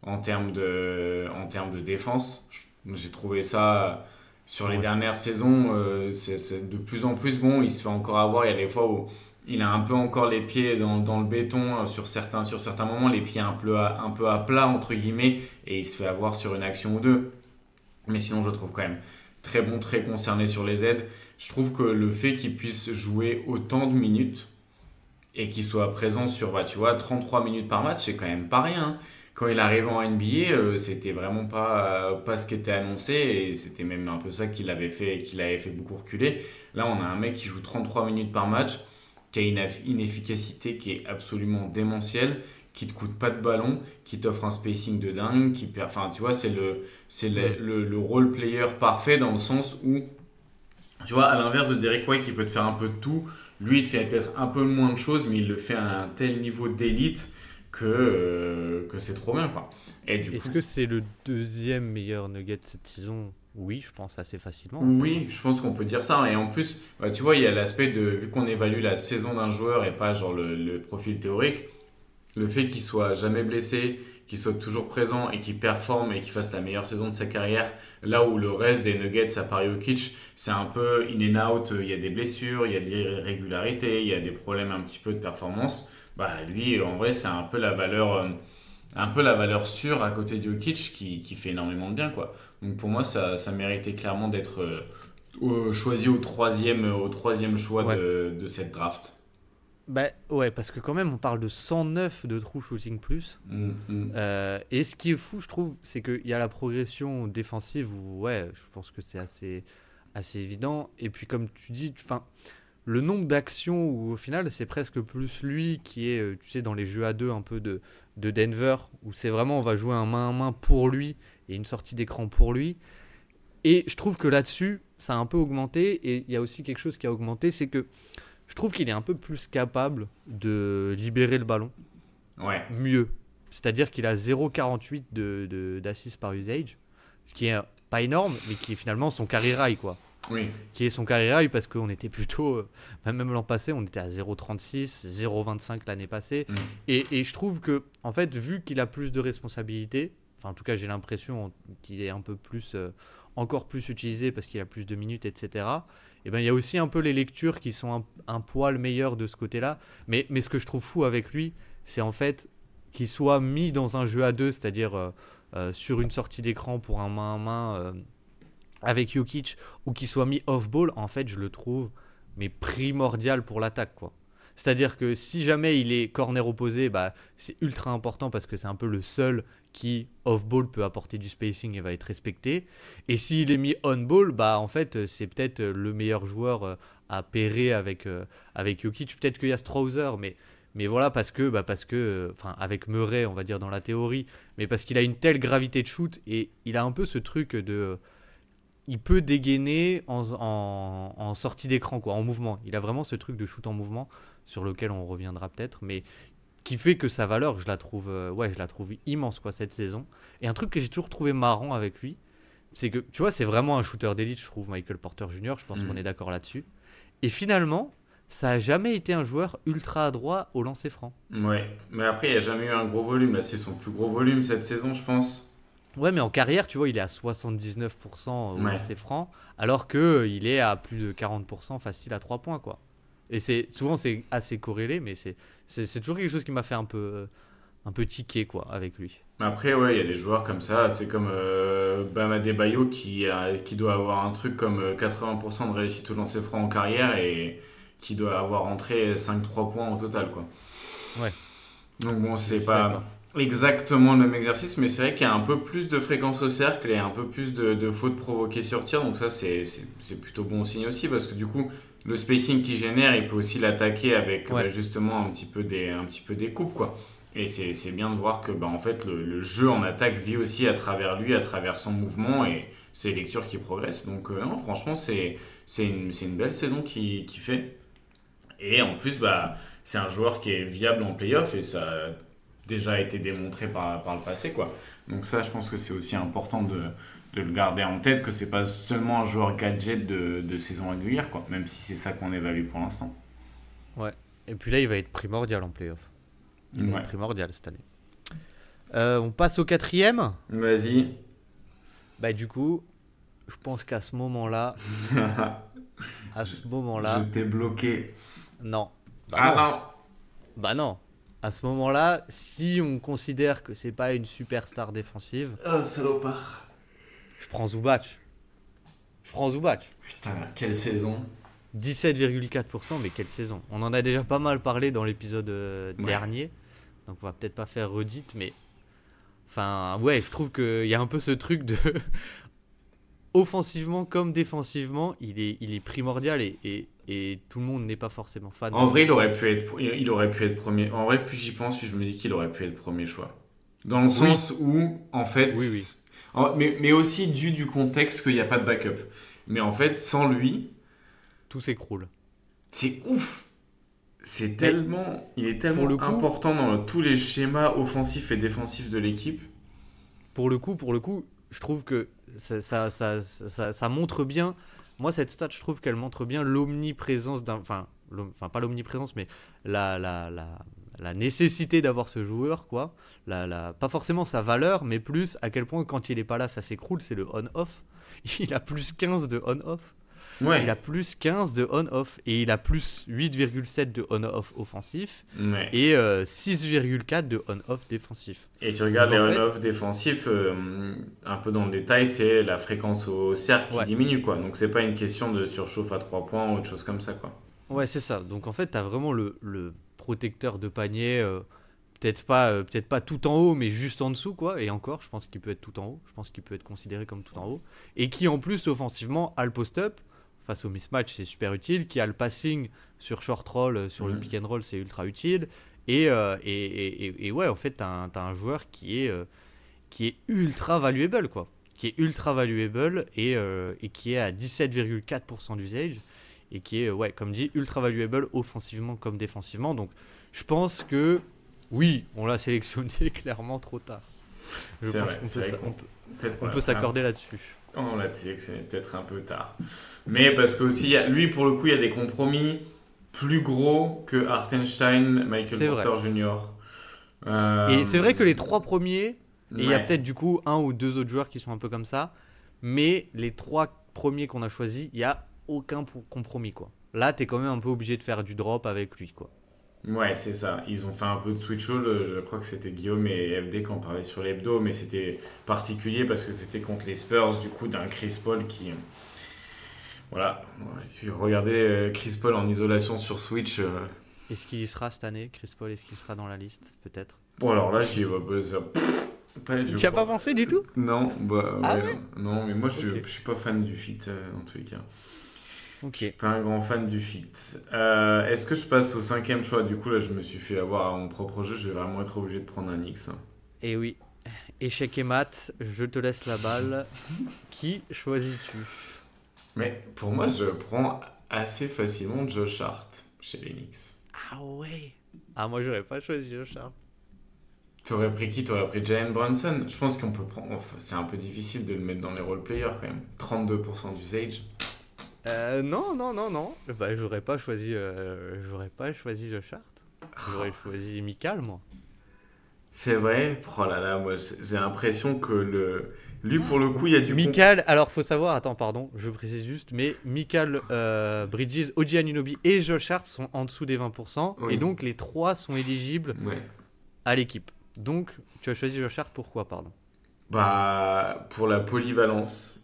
en termes de défense. J'ai trouvé ça sur les Ouais. dernières saisons, c'est de plus en plus bon. Il se fait encore avoir. Il y a des fois où il a un peu encore les pieds dans le béton sur certains moments, les pieds un peu à plat, entre guillemets, et il se fait avoir sur une action ou deux. Mais sinon, je le trouve quand même très bon, très concerné sur les aides. Je trouve que le fait qu'il puisse jouer autant de minutes, et qu'il soit présent sur, bah, tu vois, 33 minutes par match, c'est quand même pas rien, hein. Quand il arrive en NBA, c'était vraiment pas ce qui était annoncé et c'était même un peu ça qui l'avait fait beaucoup reculer. Là, on a un mec qui joue 33 minutes par match, qui a une efficacité qui est absolument démentielle, qui te coûte pas de ballon, qui t'offre un spacing de dingue, enfin, tu vois, le role player parfait dans le sens où, tu vois, à l'inverse de Derrick White qui peut te faire un peu de tout, lui, il te fait peut-être un peu moins de choses, mais il le fait à un tel niveau d'élite que c'est trop bien, quoi. Et du Est-ce coup, que c'est le deuxième meilleur nugget cette saison? Oui, je pense assez facilement en fait, hein. oui, je pense qu'on peut dire ça. Et en plus, bah, tu vois, il y a l'aspect de, vu qu'on évalue la saison d'un joueur et pas genre le profil théorique, le fait qu'il soit jamais blessé, qu'il soit toujours présent et qu'il performe et qu'il fasse la meilleure saison de sa carrière, là où le reste des Nuggets à part Jokic, c'est un peu in and out, il y a des blessures, il y a de l'irrégularité, il y a des problèmes un petit peu de performance. Bah lui, en vrai, c'est un peu la valeur sûre à côté de Jokic qui fait énormément de bien, quoi. Donc pour moi, ça méritait clairement d'être choisi au troisième choix Ouais. de cette draft. Bah ouais, parce que quand même, on parle de 109 de true shooting plus. Mm, mm. Et ce qui est fou, je trouve, c'est qu'il y a la progression défensive où, ouais, je pense que c'est assez évident. Et puis, comme tu dis, enfin, le nombre d'actions où, au final, c'est presque plus lui qui est, tu sais, dans les jeux à deux un peu de Denver, où c'est vraiment, on va jouer un main à main pour lui et une sortie d'écran pour lui. Et je trouve que là-dessus, ça a un peu augmenté. Et il y a aussi quelque chose qui a augmenté, c'est que je trouve qu'il est un peu plus capable de libérer le ballon Ouais, mieux. C'est-à-dire qu'il a 0,48 d'assists par usage, ce qui est pas énorme, mais qui est finalement son carry high, quoi. oui. Qui est son carry high parce qu'on était plutôt, même l'an passé, on était à 0,36, 0,25 l'année passée. Mm. Et je trouve que, en fait, vu qu'il a plus de responsabilités, enfin en tout cas j'ai l'impression qu'il est un peu plus, encore plus utilisé parce qu'il a plus de minutes, etc. Et ben il y a aussi un peu les lectures qui sont un poil meilleures de ce côté-là. Mais ce que je trouve fou avec lui, c'est en fait qu'il soit mis dans un jeu à deux, c'est-à-dire sur une sortie d'écran pour un main à main avec Jokic, ou qu'il soit mis off-ball, en fait, je le trouve mais primordial pour l'attaque, quoi. C'est-à-dire que si jamais il est corner opposé, bah, c'est ultra important parce que c'est un peu le seul qui, off-ball, peut apporter du spacing et va être respecté. Et s'il est mis on-ball, bah, en fait, c'est peut-être le meilleur joueur à pairer avec Jokic. Peut-être qu'il y a Strouser, mais voilà, enfin, avec Murray, on va dire dans la théorie, mais parce qu'il a une telle gravité de shoot et il a un peu ce truc de. Il peut dégainer en sortie d'écran, quoi, en mouvement. Il a vraiment ce truc de shoot en mouvement sur lequel on reviendra peut-être, mais qui fait que sa valeur, je la trouve immense, quoi, cette saison. Et un truc que j'ai toujours trouvé marrant avec lui, c'est que, tu vois, c'est vraiment un shooter d'élite, je trouve, Michael Porter Jr., je pense qu'on est Mm. d'accord là-dessus. Et finalement, ça a jamais été un joueur ultra adroit au lancer franc. Ouais, mais après, il n'y a jamais eu un gros volume. Là, c'est son plus gros volume cette saison, je pense. Ouais, mais en carrière, tu vois, il est à 79% au Ouais. lancer franc, alors que il est à plus de 40% facile à 3 points, quoi. Et souvent, c'est assez corrélé, mais c'est toujours quelque chose qui m'a fait un peu tiquer, quoi, avec lui. Mais après, ouais, il y a des joueurs comme ça. C'est comme Bam Adebayo qui doit avoir un truc comme 80% de réussite au lancer franc en carrière et qui doit avoir rentré 5-3 points au total, quoi. Ouais, Donc bon, je c'est suis pas d'accord. exactement le même exercice, mais c'est vrai qu'il y a un peu plus de fréquence au cercle et un peu plus de fautes provoquées sur tir. Donc ça, c'est plutôt bon signe aussi parce que du coup, le spacing qu'il génère, il peut aussi l'attaquer avec Ouais, bah, justement un petit peu des coupes, quoi. Et c'est bien de voir que bah, en fait, le jeu en attaque vit aussi à travers lui, à travers son mouvement et ses lectures qui progressent. Donc non, franchement, c'est une belle saison qui fait. Et en plus, bah, c'est un joueur qui est viable en playoff et ça a déjà été démontré par le passé, quoi. Donc ça, je pense que c'est aussi important de le garder en tête, que c'est pas seulement un joueur gadget de saison régulière, quoi. Même si c'est ça qu'on évalue pour l'instant. ouais. Et puis là, il va être primordial en playoff. Il va être Ouais. primordial cette année. On passe au quatrième. Vas-y. Bah, du coup, je pense qu'à ce moment-là, à ce Je moment-là, t'ai bloqué. non. Bah Ah non. non. Bah non. À ce moment-là, si on considère que c'est pas une superstar défensive, Oh, salopard. je prends Zubac. Je prends Zubac. Putain, quelle saison. 17,4%, mais quelle saison. On en a déjà pas mal parlé dans l'épisode Ouais. dernier, donc on va peut-être pas faire redite, mais enfin, ouais, je trouve qu'il y a un peu ce truc de offensivement comme défensivement, il est primordial et tout le monde n'est pas forcément fan de En vrai, son choix. il aurait pu être premier. En vrai, plus j'y pense, plus je me dis qu'il aurait pu être premier choix. Dans le Oui, sens où, en fait, oui, oui, mais aussi dû du contexte qu'il n'y a pas de backup. Mais en fait, sans lui, tout s'écroule. c'est ouf. Mais Il est pour le tellement coup, important dans tous les schémas offensifs et défensifs de l'équipe. pour le coup, je trouve que ça montre bien. Moi, cette stat, je trouve qu'elle montre bien l'omniprésence d'un. Enfin, pas l'omniprésence, mais la nécessité d'avoir ce joueur, quoi. Pas forcément sa valeur, mais plus à quel point, quand il est pas là, ça s'écroule. C'est le on-off. Il a plus 15 de on-off. Il a Ouais, plus 15 de on-off. Et il a plus 8,7 de on-off offensif. ouais. Et 6,4 de on-off défensif. Et tu regardes Donc les en fait, on-off défensifs, un peu dans le détail, c'est la fréquence au cercle qui ouais. diminue, quoi. Donc c'est pas une question de surchauffe à 3 points ou autre chose comme ça, quoi. Ouais, c'est ça. Donc en fait, tu as vraiment le protecteur de panier, peut-être pas tout en haut, mais juste en dessous, quoi. Et encore, je pense qu'il peut être tout en haut. Je pense qu'il peut être considéré comme tout en haut. Et qui en plus, offensivement, a le post-up. Face au mismatch, c'est super utile. Qui a le passing sur short roll, sur le pick Mhm. and roll, c'est ultra utile. Et ouais, en fait, t'as un joueur qui est ultra valuable, quoi. Qui est ultra valuable et qui est à 17,4% d'usage et qui est, ouais, comme dit, ultra valuable offensivement comme défensivement. Donc, je pense que oui, on l'a sélectionné clairement trop tard. Je C'est pense vrai, qu'on peut, c'est vrai qu'on peut-être on qu'on l'a peut fait s'accorder là-dessus. on l'a sélectionné peut-être un peu tard. Mais parce que aussi, lui, pour le coup, il y a des compromis plus gros que Hartenstein, Michael C'est vrai. Porter Jr. Et c'est vrai que les Euh, trois premiers, et il y a ouais, peut-être du coup un ou deux autres joueurs qui sont un peu comme ça, mais les trois premiers qu'on a choisis, il n'y a aucun compromis, quoi. Là, t'es quand même un peu obligé de faire du drop avec lui, quoi. ouais, c'est ça. Ils ont fait un peu de switch all. Je crois que c'était Guillaume et FD qui en parlaient sur l'hebdo, mais c'était particulier parce que c'était contre les Spurs, du coup, d'un Chris Paul qui. Voilà. Ouais, regardez Chris Paul en isolation sur Switch. Est-ce qu'il y sera cette année, Chris Paul? Est-ce qu'il sera dans la liste? Peut-être. Bon, alors là, j'y vois pas ça. Je Tu as pas crois. pensé du tout? Non, bah Ah ouais, ouais? non, mais moi Ok. je suis pas fan du fit dans tous les cas. Ok. Je suis pas un grand fan du fit. Est-ce que je passe au cinquième choix? Du coup, là, je me suis fait avoir à mon propre jeu. Je vais vraiment être obligé de prendre un X. Et oui. Échec et mat, je te laisse la balle. Qui choisis-tu? Mais pour moi, je prends assez facilement Josh Hart chez les Knicks. Ah ouais. Ah, moi, j'aurais pas choisi Charles. T'aurais pris qui? T'aurais pris Jalen Brunson? Je pense qu'on peut prendre. Enfin, c'est un peu difficile de le mettre dans les role players quand même. 32% d'usage. Non, non, non, non. Bah, j'aurais pas choisi Josh Hart. J'aurais choisi Mikal, moi. C'est vrai? Oh là là, moi j'ai l'impression que lui pour le coup, il y a du con. Mikal, alors faut savoir, attends, pardon, je précise juste, mais Mikal Bridges, OG Anunoby et Josh Hart sont en dessous des 20%, et Oui, donc les trois sont éligibles ouais. à l'équipe. Donc, tu as choisi Josh Hart, pourquoi, pardon? Bah, pour la polyvalence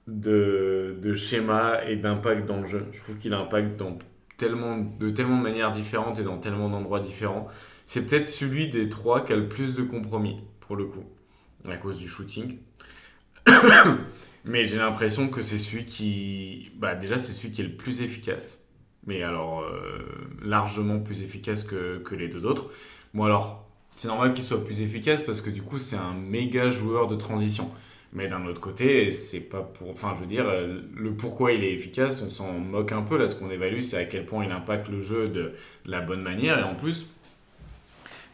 de schéma et d'impact dans le jeu. Je trouve qu'il impacte de tellement de manières différentes et dans tellement d'endroits différents. C'est peut-être celui des trois qui a le plus de compromis, pour le coup, à cause du shooting. Mais j'ai l'impression que c'est celui qui. Bah, déjà, c'est celui qui est le plus efficace. Mais alors, largement plus efficace que les deux autres. Bon, alors, c'est normal qu'il soit plus efficace parce que du coup, c'est un méga joueur de transition. Mais d'un autre côté, c'est pas pour. Enfin, je veux dire, le pourquoi il est efficace, on s'en moque un peu. Là, ce qu'on évalue, c'est à quel point il impacte le jeu de la bonne manière. Et en plus,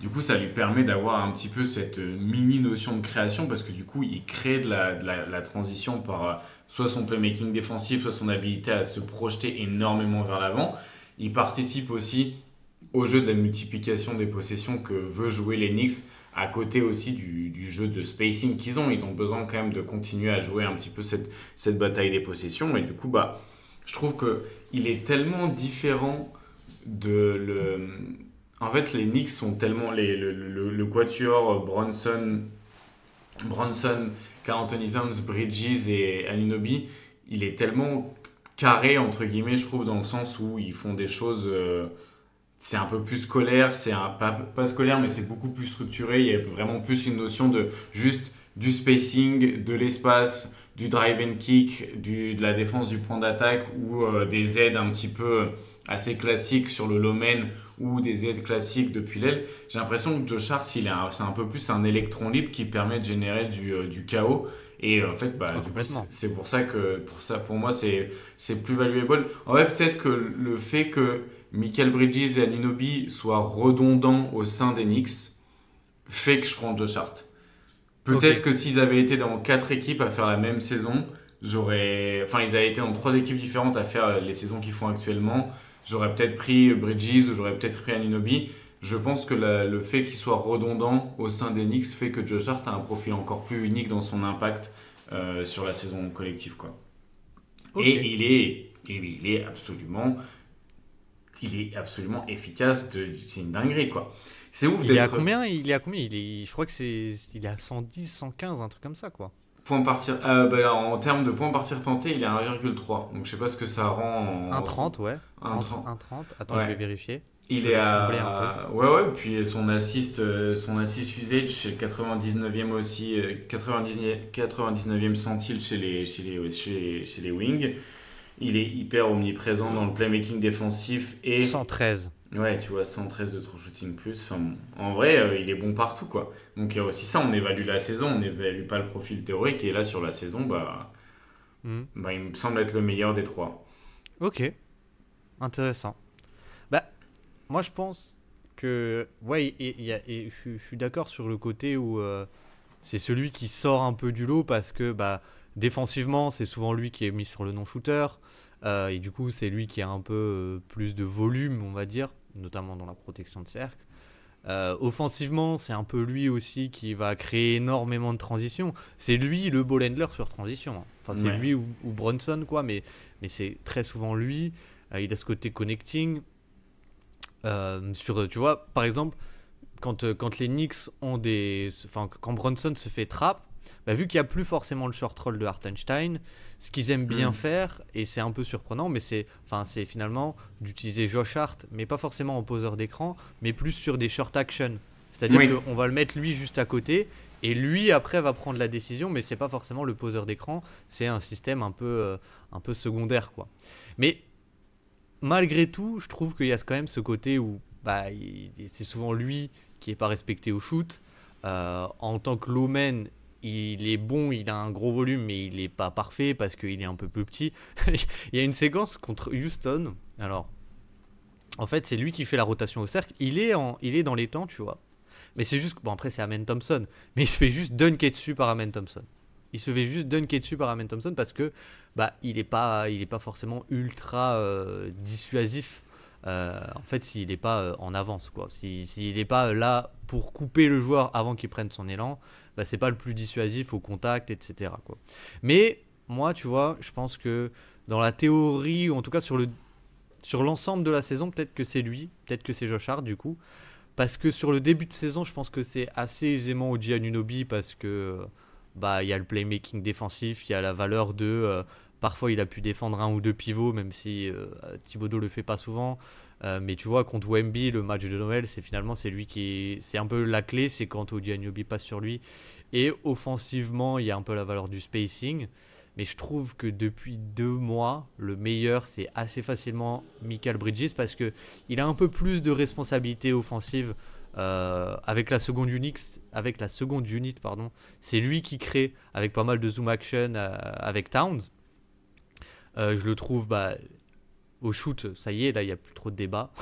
du coup, ça lui permet d'avoir un petit peu cette mini notion de création parce que du coup, il crée la transition par soit son playmaking défensif, soit son habilité à se projeter énormément vers l'avant. Il participe aussi au jeu de la multiplication des possessions que veut jouer les Knicks, à côté aussi du jeu de spacing qu'ils ont. Ils ont besoin quand même de continuer à jouer un petit peu cette bataille des possessions. Et du coup, bah, je trouve qu'il est tellement différent de le. En fait, les Knicks sont tellement. Le quatuor Bronson, Carl Anthony Towns, Bridges et Anunoby, il est tellement carré, entre guillemets, je trouve, dans le sens où ils font des choses. C'est un peu plus scolaire, pas scolaire, mais c'est beaucoup plus structuré. Il y a vraiment plus une notion de juste du spacing, de l'espace, du drive and kick, de la défense du point d'attaque ou des aides un petit peu assez classiques sur le low man ou des aides classiques depuis l'aile. J'ai l'impression que Josh Hart, c'est un peu plus un électron libre qui permet de générer du chaos. Et en fait, Ah, du coup, complètement. c'est pour ça que pour moi, c'est plus valuable. En vrai, peut-être que le fait que Michael Bridges et Anunoby soient redondants au sein des Knicks fait que je prends Josh Hart. Ok. Peut-être que s'ils avaient été dans 4 équipes à faire la même saison, enfin, ils avaient été dans 3 équipes différentes à faire les saisons qu'ils font actuellement, j'aurais peut-être pris Bridges ou j'aurais peut-être pris Anunoby. Je pense que le fait qu'il soit redondant au sein des Knicks fait que Josh Hart a un profil encore plus unique dans son impact sur la saison collective, quoi. Ok. Et il est absolument efficace. C'est une dinguerie, quoi. C'est ouf Il est à d'être combien? Il est à combien? Je crois que il est à 110, 115, un truc comme ça, quoi. point partir. En termes de points partir tentés, il est à 1,3. Donc je sais pas ce que ça rend 1,30, ouais. en Entre 30. 1,30. Attends, je vais Ouais. vérifier. Je Il te est laisse combler un peu. à. Ouais, ouais. Puis son assist usage, c'est le 99e aussi. 99e centile chez les Wings. Il est hyper omniprésent dans le playmaking défensif et 113. ouais, tu vois, 113 de true shooting plus. Enfin, bon, en vrai, il est bon partout, quoi. Donc, il y a aussi ça, on évalue la saison, on n'évalue pas le profil théorique. Et là, sur la saison, Hmm. il me semble être le meilleur des trois. Ok, intéressant. Bah, moi je pense que. Ouais, je suis d'accord sur le côté où c'est celui qui sort un peu du lot parce que bah, défensivement, c'est souvent lui qui est mis sur le non-shooter. Et du coup, c'est lui qui a un peu plus de volume, on va dire, notamment dans la protection de cercle. Offensivement, c'est un peu lui aussi qui va créer énormément de transitions. C'est lui le ball handler sur transition, hein. Enfin, c'est Ouais. lui ou Brunson, quoi, mais c'est très souvent lui. Il a ce côté connecting. Tu vois, par exemple, quand les Knicks ont des. Enfin, quand Brunson se fait trap, bah, vu qu'il n'y a plus forcément le short roll de Hartenstein, ce qu'ils aiment bien Hmm. faire, et c'est un peu surprenant, mais c'est finalement d'utiliser Josh Hart, mais pas forcément en poseur d'écran, mais plus sur des short action. C'est-à-dire Oui. qu'on va le mettre lui juste à côté, et lui après va prendre la décision, mais c'est pas forcément le poseur d'écran, c'est un système un peu secondaire, quoi. Mais malgré tout, je trouve qu'il y a quand même ce côté où bah, c'est souvent lui qui est pas respecté au shoot. En tant que lowman, il est bon, il a un gros volume, mais il n'est pas parfait parce qu'il est un peu plus petit. Il y a une séquence contre Houston. Alors, en fait, c'est lui qui fait la rotation au cercle. Il est dans les temps, tu vois. Mais c'est juste. Bon, après, c'est Amen Thompson. Mais il se fait juste dunker dessus par Amen Thompson. Il se fait juste dunker dessus par Amen Thompson parce que bah, il est pas forcément ultra dissuasif. En fait, s'il n'est pas en avance, quoi. S'il n'est pas là pour couper le joueur avant qu'il prenne son élan, bah, c'est pas le plus dissuasif au contact, etc., quoi. Mais moi, tu vois, je pense que dans la théorie, ou en tout cas sur l'ensemble de la saison, peut-être que c'est lui, peut-être que c'est Josh Hart, du coup. Parce que sur le début de saison, je pense que c'est assez aisément Oji Anunoby parce que bah il y a le playmaking défensif, il y a la valeur de parfois il a pu défendre un ou deux pivots même si Thibodeau le fait pas souvent. Mais tu vois contre Wemby le match de Noël, c'est lui qui c'est un peu la clé, c'est quand Oji Anunoby passe sur lui et offensivement, il y a un peu la valeur du spacing. Mais je trouve que depuis 2 mois, le meilleur, c'est assez facilement Michael Bridges parce que il a un peu plus de responsabilité offensive avec la seconde unit, pardon. C'est lui qui crée avec pas mal de zoom action avec Towns. Je le trouve au shoot, ça y est, là il n'y a plus trop de débat.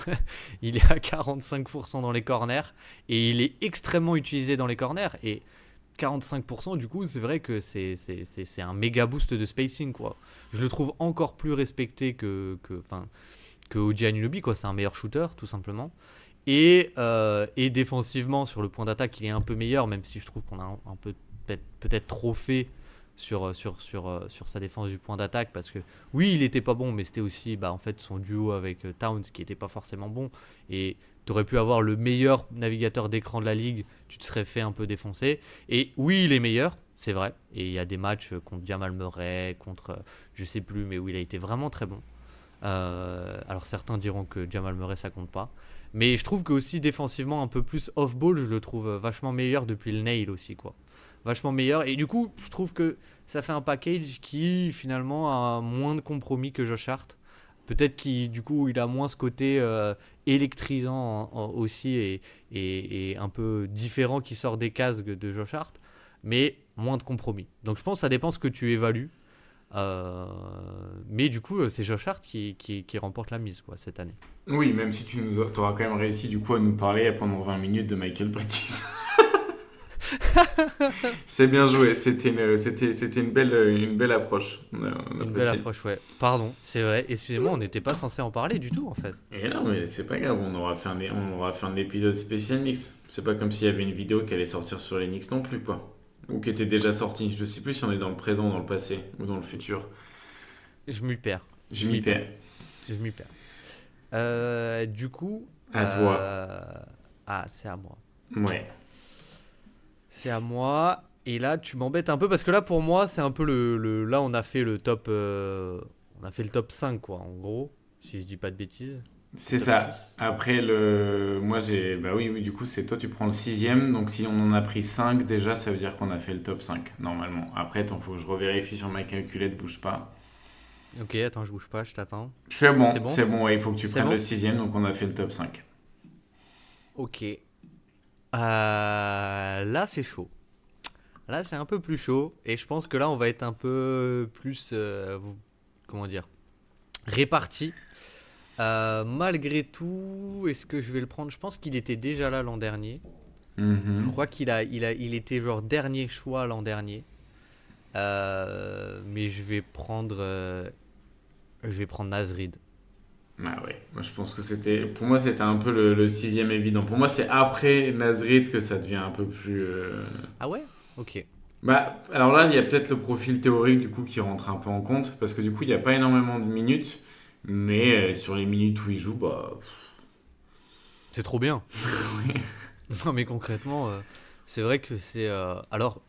Il est à 45% dans les corners et il est extrêmement utilisé dans les corners. Et 45%, du coup, c'est vrai que c'est un méga boost de spacing, quoi. Je le trouve encore plus respecté que OG Anunoby, quoi. C'est un meilleur shooter, tout simplement. Et défensivement, sur le point d'attaque, il est un peu meilleur, même si je trouve qu'on a un peu peut-être trop fait sur sa défense du point d'attaque. Parce que oui, il était pas bon, mais c'était aussi en fait, son duo avec Towns qui était pas forcément bon. Et tu aurais pu avoir le meilleur navigateur d'écran de la ligue, tu te serais fait un peu défoncer. Et oui, il est meilleur, c'est vrai. Et il y a des matchs contre Jamal Murray, contre je sais plus, mais où il a été vraiment très bon. Alors certains diront que Jamal Murray ça compte pas. Mais je trouve que aussi défensivement un peu plus off-ball, je le trouve vachement meilleur depuis le nail aussi quoi. Vachement meilleur. Et du coup, je trouve que ça fait un package qui finalement a moins de compromis que Josh Hart. Peut-être qu'il du coup il a moins ce côté électrisant aussi et un peu différent qui sort des cases de Josh Hart, mais moins de compromis. Donc je pense que ça dépend ce que tu évalues. Euh, mais du coup, c'est Josh Hart qui remporte la mise quoi, cette année. Oui, même si t'auras quand même réussi du coup à nous parler pendant 20 minutes de Michael Bridges. C'est bien joué, c'était une belle approche. On Une belle apprécie. approche, ouais. Pardon, c'est vrai. Excusez-moi, on n'était pas censé en parler du tout en fait. Et non, mais c'est pas grave, on aura fait un épisode spécial Knicks. C'est pas comme s'il y avait une vidéo qui allait sortir sur les Knicks non plus, quoi. Ou qui était déjà sortie. Je sais plus si on est dans le présent, dans le passé ou dans le futur. Je m'y perds. Je Je m'y m'y perds. perds. Je m'y perds. Du coup, À toi. ah, c'est à moi. Ouais. C'est à moi. Et là, tu m'embêtes un peu parce que là, pour moi, c'est un peu là, on a fait le top, on a fait le top 5 quoi, en gros, si je dis pas de bêtises. C'est Top ça. 6. Après, moi j'ai. Bah oui, oui, du coup, c'est toi, tu prends le sixième. Donc si on en a pris 5 déjà, ça veut dire qu'on a fait le top 5 normalement. Après, attends, faut que je revérifie sur ma calculette, bouge pas. Ok, attends, je bouge pas, je t'attends. C'est C'est bon? bon, ouais, il faut que tu C'est prennes le bon? sixième, donc on a fait le top 5. Ok. Là, c'est chaud. Là, c'est un peu plus chaud. Et je pense que là, on va être un peu plus, comment dire, réparti. Malgré tout, est-ce que je vais le prendre? Je pense qu'il était déjà là l'an dernier. Je Mhm. crois il était genre dernier choix l'an dernier. Mais je vais prendre Nasrid. Ah ouais, moi je pense que pour moi c'était un peu le sixième évident. Pour moi c'est après Nazrid que ça devient un peu plus. Ah ouais? Ok. Bah, alors là il y a peut-être le profil théorique du coup qui rentre un peu en compte parce que du coup il n'y a pas énormément de minutes, mais sur les minutes où il joue, bah. C'est trop bien. Non mais concrètement, c'est vrai que c'est... alors,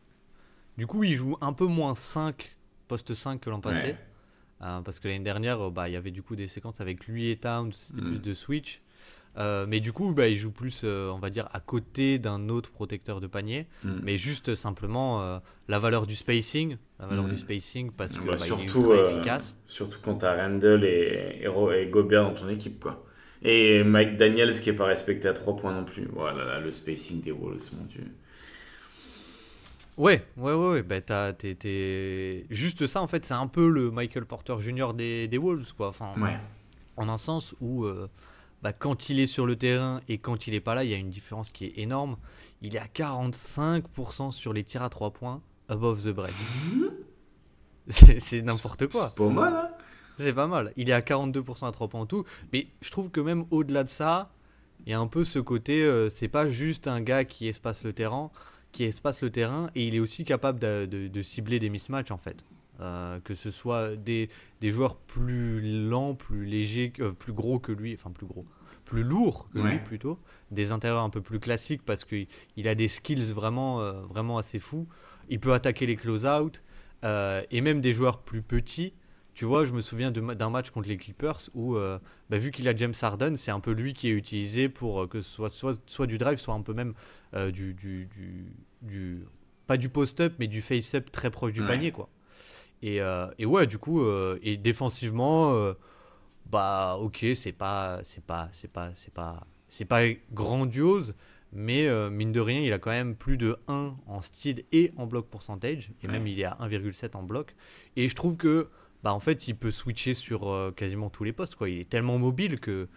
du coup, il joue un peu moins 5 poste 5 que l'an Ouais. passé. Parce que l'année dernière, bah, il y avait du coup des séquences avec lui et Towns, c'était plus Mm. de switch. Mais du coup, bah, il joue plus, on va dire, à côté d'un autre protecteur de panier. Mm. Mais juste simplement la valeur du spacing. La valeur du Mm. spacing parce que Bah, bah, il est surtout, ultra efficace. surtout quand t'as Randall et Gobert dans ton équipe, quoi. Et Mike Daniels qui est pas respecté à 3 points non plus. Voilà, là, le spacing des Wolves, mon dieu. Ouais. Bah, juste ça, en fait, c'est un peu le Michael Porter Jr. des Wolves, quoi. Enfin, Ouais, en un sens où, bah, quand il est sur le terrain et quand il est pas là, il y a une différence qui est énorme. Il est à 45% sur les tirs à 3 points above the break. C'est n'importe c'est quoi. pas mal, hein. C'est pas mal. Il est à 42% à 3 points en tout. Mais je trouve que même au-delà de ça, il y a un peu ce côté, c'est pas juste un gars qui espace le terrain et il est aussi capable de cibler des mismatchs en fait. Que ce soit des joueurs plus lents, plus légers, plus gros que lui, enfin plus gros, plus lourds que lui Ouais. plutôt, des intérieurs un peu plus classiques parce qu'il a des skills vraiment assez fous. Il peut attaquer les close-out et même des joueurs plus petits. Tu vois, je me souviens d'un match contre les Clippers où, bah, vu qu'il a James Harden, c'est un peu lui qui est utilisé pour que ce soit du drive, soit un peu même pas du post-up, mais du face-up très proche du Ouais. panier, quoi. Et ouais, du coup, et défensivement, bah, ok, c'est pas grandiose, mais mine de rien, il a quand même plus de 1 en steal et en block percentage, et même Ouais. il est à 1,7 en bloc. Et je trouve que, bah, en fait, il peut switcher sur quasiment tous les postes, quoi. Il est tellement mobile que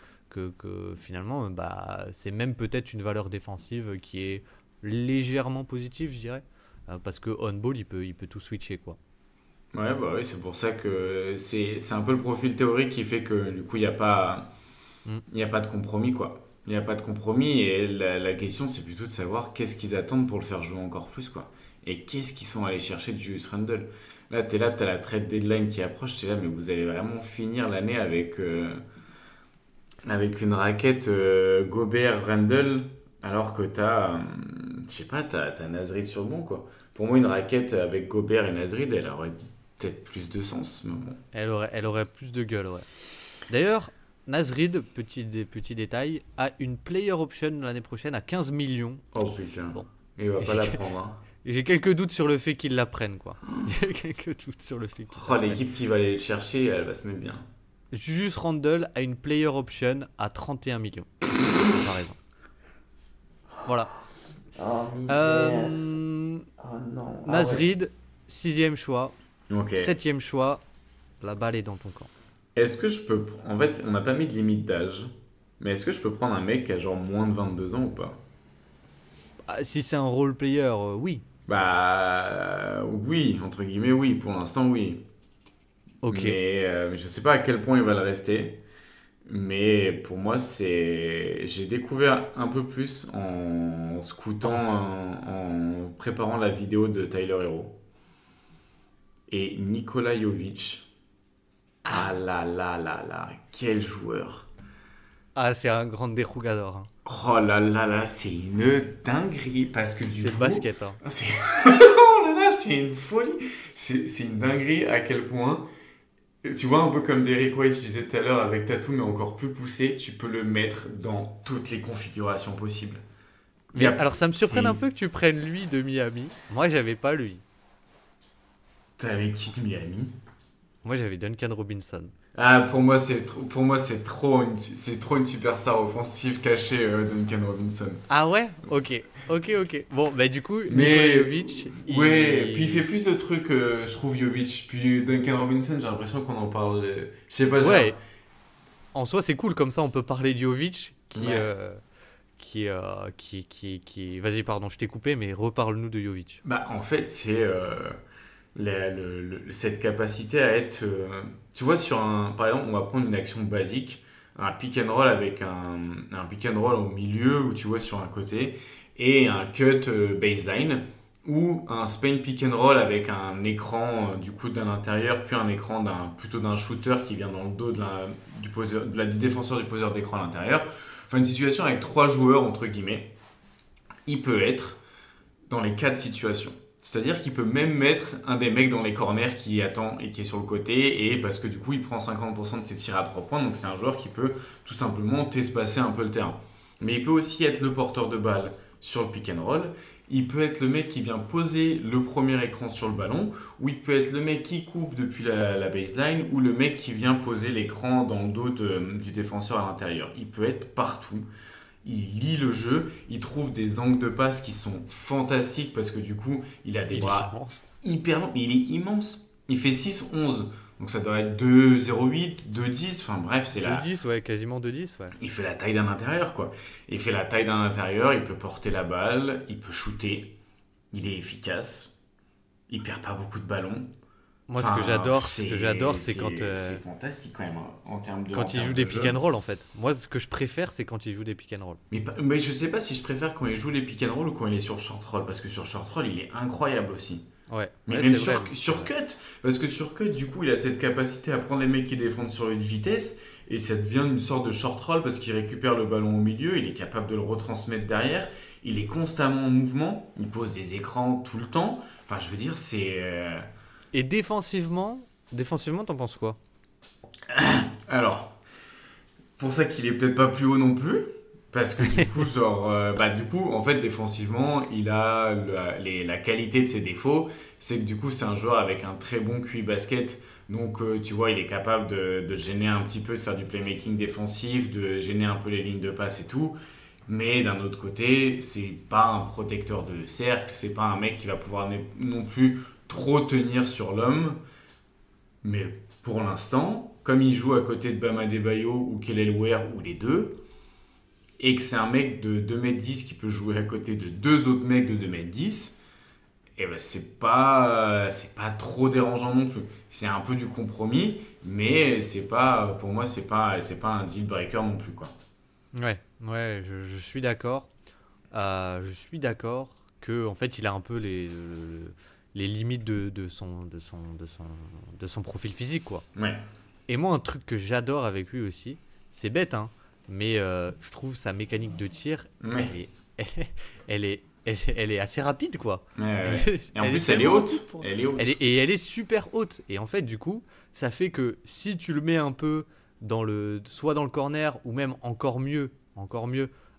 finalement, bah, c'est même peut-être une valeur défensive qui est légèrement positive, je dirais. Parce que on-ball, il peut tout switcher, quoi. Ouais, bah oui, c'est pour ça que c'est un peu le profil théorique qui fait que du coup, Mm. il y a pas de compromis, quoi. Il n'y a pas de compromis et la question, c'est plutôt de savoir qu'est-ce qu'ils attendent pour le faire jouer encore plus, quoi. Et qu'est-ce qu'ils sont allés chercher de Julius Randle. Là, t'as la trade deadline qui approche, t'es là, mais vous allez vraiment finir l'année avec une raquette Gobert-Randle, alors que je sais pas, t'as Nasrid sur le banc, quoi. Pour moi, une raquette avec Gobert et Nasrid, elle aurait peut-être plus de sens. Mais bon. Elle aurait plus de gueule, ouais. D'ailleurs, Nasrid, petit détail, a une player option l'année prochaine à 15 millions. Oh putain. Bon. Il va pas J'ai la prendre, hein. j'ai quelques doutes sur le fait qu'ils la prennent, quoi. J'ai quelques doutes sur le fait qu'ils Oh, la prennent. l'équipe qui va aller le chercher, elle va se mettre bien. Julius Randle a une player option à 31 millions. Par exemple. Voilà. Oh, Oh non. Nasrid, 6ème choix. Ok. 7ème choix. La balle est dans ton camp. Est-ce que je peux. En fait, on n'a pas mis de limite d'âge. Mais est-ce que je peux prendre un mec qui a genre moins de 22 ans ou pas? Ah, si c'est un role player, oui. Bah. Oui, entre guillemets, oui. Pour l'instant, oui. Ok. Mais je sais pas à quel point il va le rester. Mais pour moi, c'est. J'ai découvert un peu plus en scoutant, en préparant la vidéo de Tyler Hero. Et Nikola Jovic. Ah là là là là, quel joueur! Ah, c'est un grand dérougador, hein. Oh là là là, c'est une dinguerie parce que du C'est coup, le basket, hein. oh là là, c'est une folie, c'est une dinguerie à quel point, tu vois un peu comme Derrick White, je disais tout à l'heure avec Tatum mais encore plus poussé, tu peux le mettre dans toutes les configurations possibles. Mais alors, ça me surprend c'est- un peu que tu prennes lui de Miami. Moi, j'avais pas lui. T'avais qui de Miami? Moi, j'avais Duncan Robinson. Ah, pour moi c'est trop une superstar offensive cachée, Duncan Robinson. Ah ouais? Ok. Ok. Bon, bah du coup, Mais Nikola Jovic, ouais, puis il fait plus de trucs, je trouve, Jovic. Puis Duncan Robinson, j'ai l'impression qu'on en parle. Je sais pas, genre. Ouais, en soi, c'est cool. Comme ça, on peut parler de Jovic Ouais. qui... Vas-y, pardon, je t'ai coupé, mais reparle-nous de Jovic. Bah, en fait, c'est cette capacité à être. Tu vois, par exemple, on va prendre une action basique, un pick and roll avec un pick and roll au milieu, où tu vois sur un côté, et un cut baseline, ou un Spain pick and roll avec un écran du coup d'un intérieur, puis un écran plutôt d'un shooter qui vient dans le dos du défenseur du poseur d'écran à l'intérieur. Enfin, une situation avec trois joueurs, entre guillemets, il peut être dans les quatre situations. C'est-à-dire qu'il peut même mettre un des mecs dans les corners qui attend et qui est sur le côté, et parce que du coup il prend 50% de ses tirs à 3 points, donc c'est un joueur qui peut tout simplement t'espacer un peu le terrain. Mais il peut aussi être le porteur de balle sur le pick and roll, il peut être le mec qui vient poser le premier écran sur le ballon, ou il peut être le mec qui coupe depuis la baseline, ou le mec qui vient poser l'écran dans le dos du défenseur à l'intérieur. Il peut être partout. Il lit le jeu, il trouve des angles de passe qui sont fantastiques parce que du coup, il a des Il est bras immense. hyper longs, mais il est immense. Il fait 6-11, donc ça doit être 2-0-8, 2-10, enfin bref, c'est là. 2-10, ouais, quasiment 2-10, ouais. Il fait la taille d'un intérieur, quoi. Il fait la taille d'un intérieur, il peut porter la balle, il peut shooter, il est efficace, il perd pas beaucoup de ballons. Moi, Enfin, ce que j'adore, c'est C'est fantastique quand même, hein, en termes quand il joue des pick and roll, en fait. Moi, ce que je préfère, c'est quand il joue des pick and roll. Mais je sais pas si je préfère quand il joue les pick and roll ou quand il est sur short roll, parce que sur short roll, il est incroyable aussi. Ouais, Mais ouais, même c'est vrai. sur cut, parce que sur cut, du coup, il a cette capacité à prendre les mecs qui défendent sur une vitesse, et ça devient une sorte de short roll parce qu'il récupère le ballon au milieu, il est capable de le retransmettre derrière, il est constamment en mouvement, il pose des écrans tout le temps. Enfin, je veux dire, c'est. Et défensivement, t'en penses quoi? Alors, pour ça qu'il est peut-être pas plus haut non plus. Parce que du coup, en fait, défensivement, il a la qualité de ses défauts. C'est que du coup, c'est un joueur avec un très bon QI basket. Donc, tu vois, il est capable de gêner un petit peu, de faire du playmaking défensif, de gêner un peu les lignes de passe et tout. Mais d'un autre côté, c'est pas un protecteur de cercle. C'est pas un mec qui va pouvoir non plus trop tenir sur l'homme. Mais pour l'instant, comme il joue à côté de Bam Adebayo ou Kelly Ware ou les deux, et que c'est un mec de 2m10 qui peut jouer à côté de deux autres mecs de 2m10, et ben c'est pas trop dérangeant non plus. C'est un peu du compromis, mais c'est pas, pour moi, c'est pas un deal breaker non plus, quoi. Ouais, je suis d'accord. Je suis d'accord que en fait, il a un peu les limites de son profil physique, quoi. Ouais. Et moi, un truc que j'adore avec lui aussi, c'est bête, hein, mais je trouve sa mécanique de tir, Ouais. elle est elle est assez rapide, quoi. Ouais, ouais. Et en plus, elle est tellement haute. rapide pour- Elle est haute. elle est super haute. Et en fait, du coup, ça fait que si tu le mets un peu soit dans le corner ou même encore mieux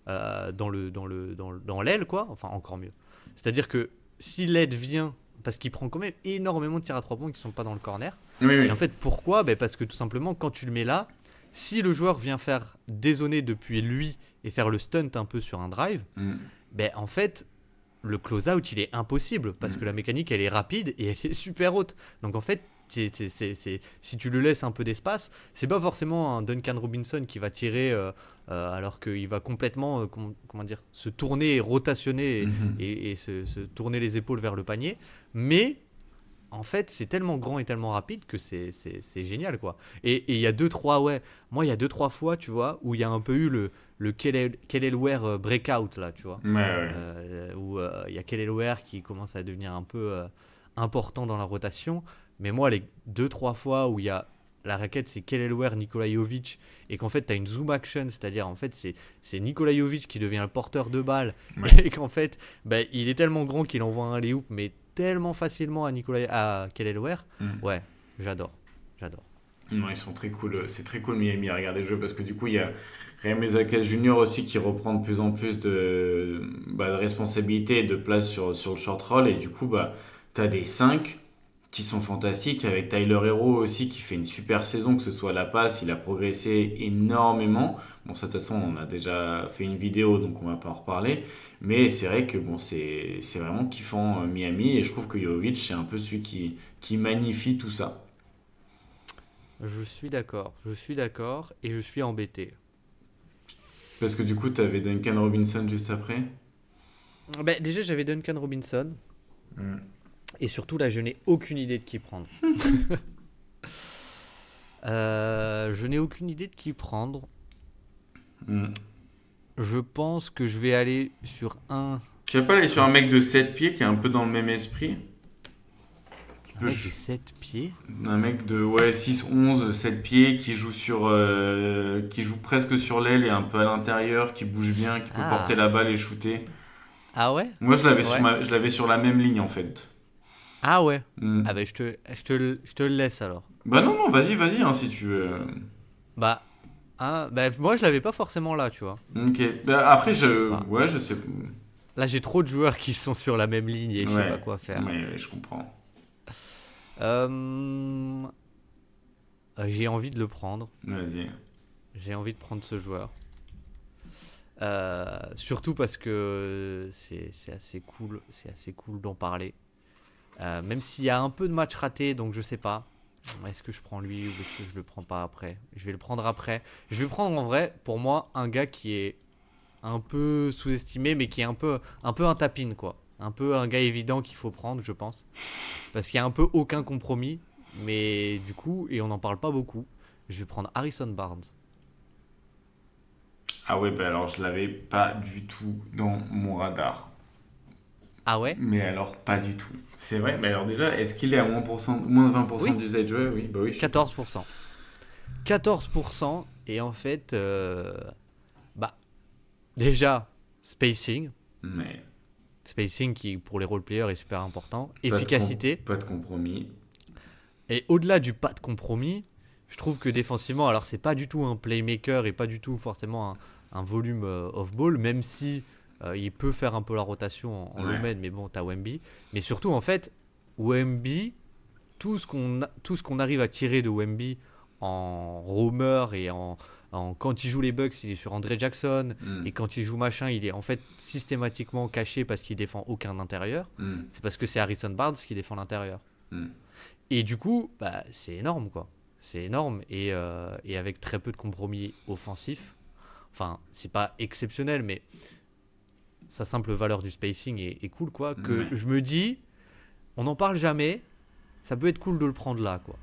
dans l'aile, quoi. Enfin, encore mieux. C'est-à-dire que si l'aide vient, parce qu'il prend quand même énormément de tirs à 3 points qui sont pas dans le corner. Oui, oui. Et en fait, pourquoi? Ben, parce que tout simplement, quand tu le mets là, si le joueur vient faire dézoner depuis lui et faire le stunt un peu sur un drive, Mm. ben en fait, le close-out, il est impossible parce que la mécanique, elle est rapide et elle est super haute. Donc en fait, si tu le laisses un peu d'espace, c'est pas forcément un Duncan Robinson qui va tirer alors qu'il va complètement comment dire, se tourner et rotationner Mhm. et se tourner les épaules vers le panier. Mais en fait, c'est tellement grand et tellement rapide que c'est génial, quoi. Et il y a deux, trois, ouais. Moi, il y a deux, trois fois, tu vois, où il y a un peu eu le Kelly Ware breakout, là, tu vois. Ouais, ouais. Où il y a Kelly Ware qui commence à devenir un peu important dans la rotation. Mais moi, les deux, trois fois où il y a la raquette, c'est Kelly Ware, Nikola Jovic, et qu'en fait, tu as une zoom action, c'est-à-dire, en fait, c'est Nikola Jovic qui devient le porteur de balle, Ouais. et qu'en fait, bah, il est tellement grand qu'il envoie un alley-oop, mais tellement facilement à Kelly Ware. Mm. Ouais, j'adore. Non, ils sont très cool. C'est très cool Miami à regarder le jeu parce que du coup, il y a Jaime Zacquez Jr. aussi qui reprend de plus en plus de responsabilités et de place sur le short roll. Et du coup, bah, tu as des 5 qui sont fantastiques avec Tyler Hero aussi qui fait une super saison, que ce soit à la passe, il a progressé énormément. Bon, ça, de toute façon, on a déjà fait une vidéo donc on va pas en reparler. Mais c'est vrai que bon, c'est vraiment kiffant Miami et je trouve que Jovic, c'est un peu celui qui magnifie tout ça. Je suis d'accord, et je suis embêté. Parce que du coup, t'avais Duncan Robinson juste après. Bah, déjà, j'avais Duncan Robinson, Mm. et surtout, là, je n'ai aucune idée de qui prendre. Je n'ai aucune idée de qui prendre. Mm. Je pense que je vais aller sur un Tu vas pas aller sur un mec de 7 pieds qui est un peu dans le même esprit? mec de 7 pieds. Un mec de ouais, 6-11, 7 pieds qui joue qui joue presque sur l'aile et un peu à l'intérieur, qui bouge bien, qui peut Ah. porter la balle et shooter. Ah ouais? Moi, je l'avais Ouais. je l'avais sur la même ligne en fait. Ah ouais. Mm. Ah bah je te le laisse alors. Bah non, non, vas-y, hein, si tu veux. Bah, bah moi je l'avais pas forcément là, tu vois. Ok. Bah, après, Je sais pas. ouais, je sais. Là j'ai trop de joueurs qui sont sur la même ligne et je sais Ouais, pas quoi faire. ouais, je comprends. Euh, j'ai envie de le prendre. Vas-y. J'ai envie de prendre ce joueur. Surtout parce que c'est assez cool d'en parler. Même s'il y a un peu de matchs ratés, donc je sais pas. Est-ce que je prends lui ou est-ce que je le prends pas après? Je vais le prendre après. Je vais prendre en vrai, pour moi, un gars qui est un peu sous-estimé, mais qui est un peu un tapin, quoi. Un peu un gars évident qu'il faut prendre, je pense. Parce qu'il y a un peu aucun compromis. Mais du coup, et on n'en parle pas beaucoup, je vais prendre Harrison Barnes. Ah ouais, bah alors je l'avais pas du tout dans mon radar. Ah ouais? Mais alors pas du tout. C'est vrai, mais alors déjà, est-ce qu'il est à moins de 20% Oui, d'usage? Ouais, oui, bah oui, je sais pas. 14%. 14%, et en fait, bah, déjà, spacing. Mais Spacing qui, pour les roleplayers, est super important. Efficacité. pas de compromis. Et au-delà du pas de compromis, je trouve que défensivement, alors c'est pas du tout un playmaker et pas du tout forcément un volume off-ball, même si il peut faire un peu la rotation en Ouais. low-man, mais bon, t'as Wemby. Mais surtout, en fait, Wemby, tout ce qu'on arrive à tirer de Wemby en roamer et quand il joue les Bucks, il est sur André Jackson, Hmm, et quand il joue machin, il est en fait systématiquement caché parce qu'il défend aucun intérieur. hmm, C'est parce que c'est Harrison Barnes qui défend l'intérieur. hmm. Et du coup, bah, c'est énorme, quoi. C'est énorme. Et avec très peu de compromis offensifs. Enfin, c'est pas exceptionnel, mais sa simple valeur du spacing est cool, quoi. Que Ouais. je me dis, on n'en parle jamais. Ça peut être cool de le prendre là, quoi.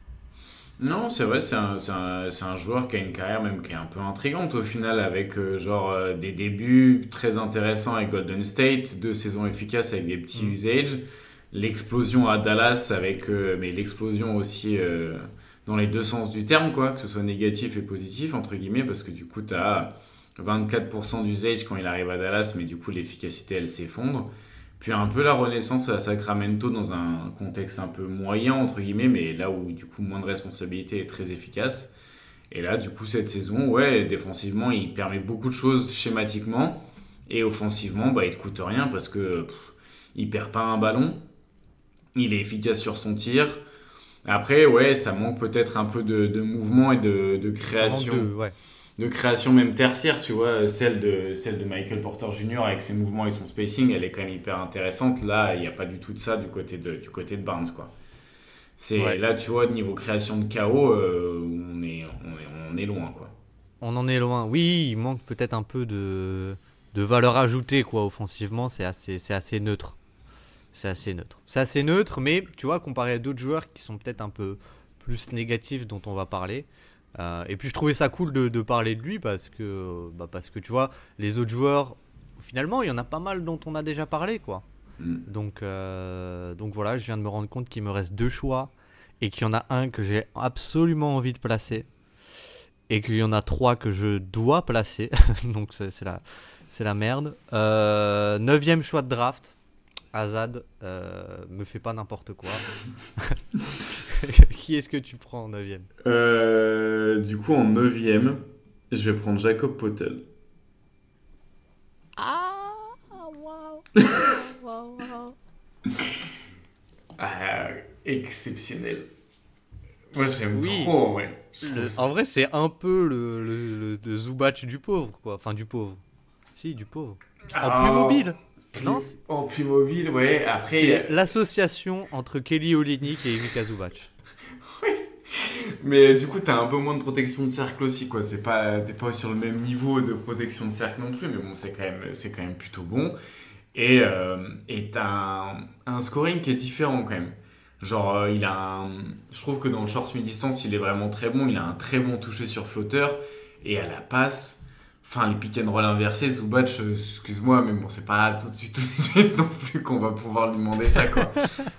Non, c'est vrai, c'est un joueur qui a une carrière même qui est un peu intrigante au final, avec des débuts très intéressants avec Golden State, 2 saisons efficaces avec des petits Mm. usages, l'explosion à Dallas mais l'explosion aussi dans les deux sens du terme, quoi, que ce soit négatif et positif, entre guillemets, parce que du coup, tu as 24% d'usage quand il arrive à Dallas, mais du coup, l'efficacité, elle s'effondre. Puis un peu la renaissance à Sacramento dans un contexte un peu moyen, entre guillemets, mais là où du coup moins de responsabilité est très efficace. Et là, du coup, cette saison, ouais, défensivement, il permet beaucoup de choses schématiquement. Et offensivement, bah, il te coûte rien parce que il perd pas un ballon. Il est efficace sur son tir. Après, ouais, ça manque peut-être un peu de mouvement et de Ça manque création. de. Ouais. De création même tertiaire, tu vois, celle de Michael Porter Jr. avec ses mouvements et son spacing, elle est quand même hyper intéressante. Là, il n'y a pas du tout de ça du côté de Barnes, quoi. C'est Ouais. là, tu vois, niveau création de chaos, on est loin, quoi. On en est loin. Oui, il manque peut-être un peu de valeur ajoutée, quoi, offensivement. C'est assez neutre. C'est assez neutre. C'est assez neutre, mais tu vois, comparé à d'autres joueurs qui sont peut-être un peu plus négatifs dont on va parler. Et puis je trouvais ça cool de parler de lui parce que tu vois, les autres joueurs, finalement, il y en a pas mal dont on a déjà parlé, quoi. Mm. Donc voilà, je viens de me rendre compte qu'il me reste deux choix et qu'il y en a un que j'ai absolument envie de placer et qu'il y en a trois que je dois placer. Donc c'est la merde. Neuvième choix de draft. Azad, me fais pas n'importe quoi. Qui est-ce que tu prends en neuvième? Du coup, en neuvième, je vais prendre Jacob Poeltl. Ah, waouh, waouh, waouh. Ah, exceptionnel. Moi, j'aime Oui, trop, ouais. Je trouve ça. en vrai, c'est un peu le Zubac du pauvre, quoi. Enfin, du pauvre. Si, du pauvre. En plus Ah, mobile. Non, plus mobile, ouais. Après, c'est l'association entre Kelly Olynyk et Ivica Zubac. mais du coup, t'as un peu moins de protection de cercle aussi, quoi. T'es pas sur le même niveau de protection de cercle non plus, mais bon, c'est quand même plutôt bon. Et t'as un scoring qui est différent quand même. Genre, je trouve que dans le short mi-distance, il est vraiment très bon. Il a un très bon toucher sur flotteur. Et à la passe, enfin, les pick and roll inversés, Zubac, excuse-moi, mais bon, c'est pas tout de suite non plus qu'on va pouvoir lui demander ça, quoi.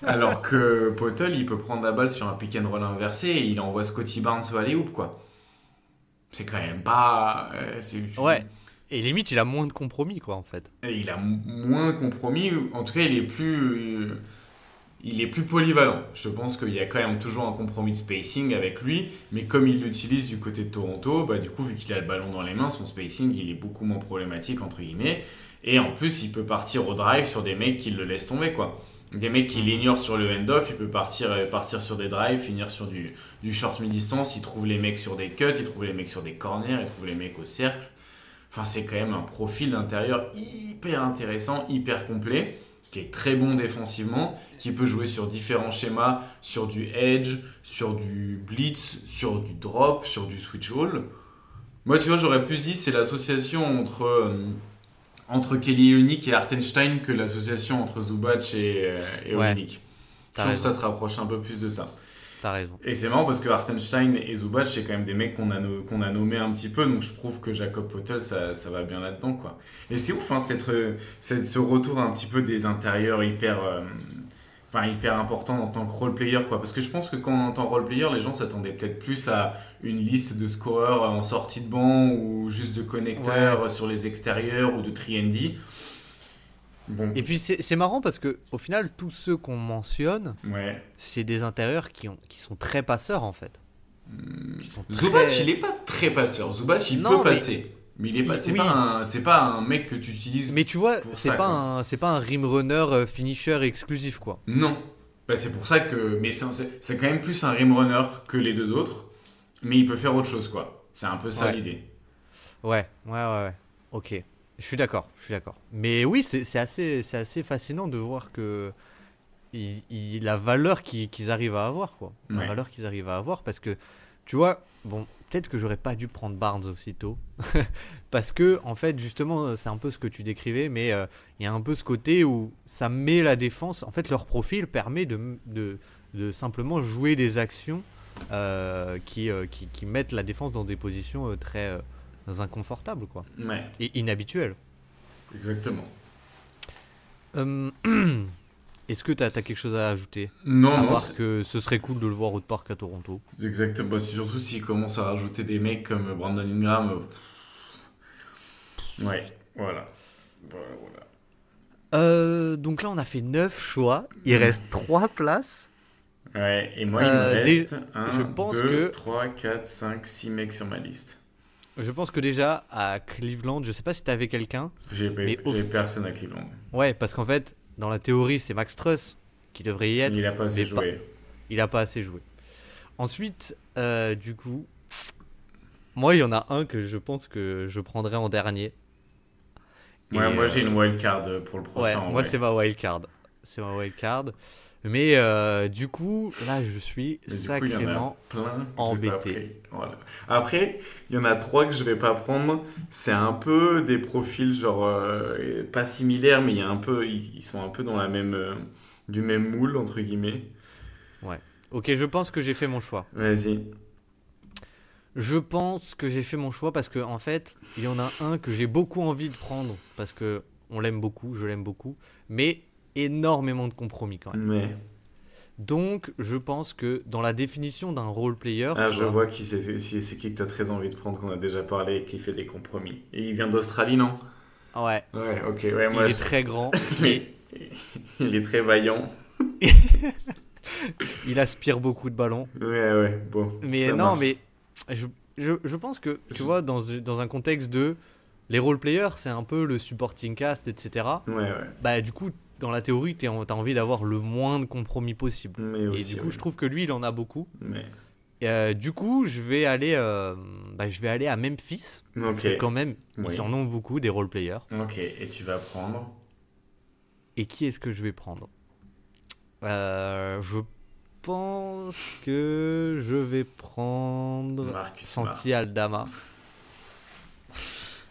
Alors que Poeltl, il peut prendre la balle sur un pick and roll inversé et il envoie Scotty Barnes au alley-oop, quoi. C'est quand même pas. Ouais. Et limite, il a moins de compromis, quoi, en fait. Il a moins compromis. En tout cas, il est plus polyvalent. Je pense qu'il y a quand même toujours un compromis de spacing avec lui, mais comme il l'utilise du côté de Toronto, bah du coup, vu qu'il a le ballon dans les mains, son spacing, il est beaucoup moins problématique, entre guillemets. Et en plus, il peut partir au drive sur des mecs qui le laissent tomber, quoi. Des mecs qui Mhm. l'ignorent sur le end-off, il peut partir sur des drives, finir sur du short mi-distance, il trouve les mecs sur des cuts, il trouve les mecs sur des corners, il trouve les mecs au cercle. Enfin, c'est quand même un profil d'intérieur hyper intéressant, hyper complet, qui est très bon défensivement, qui peut jouer sur différents schémas, sur du edge, sur du blitz, sur du drop, sur du switch all. Moi, tu vois, j'aurais plus dit c'est l'association entre Kelly Olynyk et Hartenstein que l'association entre Zubac et Ouais, Olynyk. Je t'as trouve que ça raison. te rapproche un peu plus de ça. T'as raison. Et c'est marrant parce que Hartenstein et Zubac, c'est quand même des mecs qu'on a nommés un petit peu, donc je trouve que Jacob Poeltl, ça va bien là-dedans, quoi. Et c'est ouf, hein, ce retour un petit peu des intérieurs hyper important en tant que role-player, quoi. Parce que je pense que quand on entend role-player, les gens s'attendaient peut-être plus à une liste de scoreurs en sortie de banc ou juste de Ouais. connecteurs sur les extérieurs ou de 3&D. Bon, Et puis c'est marrant parce que au final, tous ceux qu'on mentionne, ouais. c'est des intérieurs qui sont très passeurs en fait. Qui sont Zubac, il très. est pas très passeur. Zubac, il peut Non, mais passer. Mais il est pas, oui. c'est pas un mec que tu utilises Mais tu vois, pour c'est ça, pas quoi. un rim runner finisher exclusif quoi. Non. Bah, c'est pour ça que. Mais c'est quand même plus un rim runner que les deux autres. Mais il peut faire autre chose, quoi. C'est un peu ça Ouais. l'idée. Ouais. Ouais. Ouais. Ouais. Ok. Je suis d'accord. Je suis d'accord. Mais oui, c'est assez fascinant de voir que la valeur qu'ils arrivent à avoir, quoi. La Ouais. valeur qu'ils arrivent à avoir, parce que, tu vois, bon, peut-être que j'aurais pas dû prendre Barnes aussitôt, parce que, en fait, justement, c'est un peu ce que tu décrivais, mais il y a un peu ce côté où ça met la défense, en fait, leur profil permet de simplement jouer des actions qui mettent la défense dans des positions très inconfortables, quoi, Ouais. et inhabituelles. Exactement. Euh, Est-ce que t'as quelque chose à ajouter? Non, À non, part que ce serait cool de le voir au parc à Toronto. c'est exactement. Bah, c'est surtout s'il commence à rajouter des mecs comme Brandon Ingram. Ouais. Voilà. Voilà, voilà. Donc là, on a fait 9 choix. Il reste 3 places. Ouais, et moi, il me reste je 1, pense 2, que 3, 4, 5, 6 mecs sur ma liste. Je pense que déjà, à Cleveland, je sais pas si t'avais quelqu'un, mais J'ai personne à Cleveland. ouais, parce qu'en fait, dans la théorie, c'est Max Truss qui devrait y être, Il a pas assez mais joué. il a pas assez joué. Ensuite, du coup, moi, il y en a un que je pense que je prendrai en dernier. Ouais, Et moi, j'ai une wild card pour le ouais, prochain, en moi, vrai. c'est ma wild card. C'est ma wild card. Mais du coup, là, je suis Mais du coup, il y en a sacrément plein que j'ai pas embêté. pris. Voilà. Après, il y en a trois que je vais pas prendre. C'est un peu des profils, genre, pas similaires, mais il y a un peu, ils sont un peu dans la même, du même moule, entre guillemets. Ouais. Ok, je pense que j'ai fait mon choix. Vas-y. Je pense que j'ai fait mon choix parce que en fait, il y en a un que j'ai beaucoup envie de prendre parce que on l'aime beaucoup, je l'aime beaucoup, mais énormément de compromis quand même. Mais, Donc, je pense que dans la définition d'un role player, ah, tu je vois, vois qui c'est qui que t'as très envie de prendre, qu'on a déjà parlé et qui fait des compromis. Et il vient d'Australie, non? ouais, Ouais, ok, ouais, il est très grand, mais mais il est très vaillant. il aspire beaucoup de ballons. Ouais, bon, Mais ça non, marche. mais je pense que, tu vois, dans un contexte de les role players, c'est un peu le supporting cast, etc. Ouais, Bah, du coup, dans la théorie, t'as envie d'avoir le moins de compromis possible. mais Et du aussi, coup, oui. je trouve que lui, il en a beaucoup. Mais, Du coup, je vais aller à Memphis. Parce ok, que quand même, oui. ils en ont beaucoup, des role players. Ok, et tu vas prendre. Et qui est-ce que je vais prendre Je pense que je vais prendre Marcus Santi Smart. Aldama.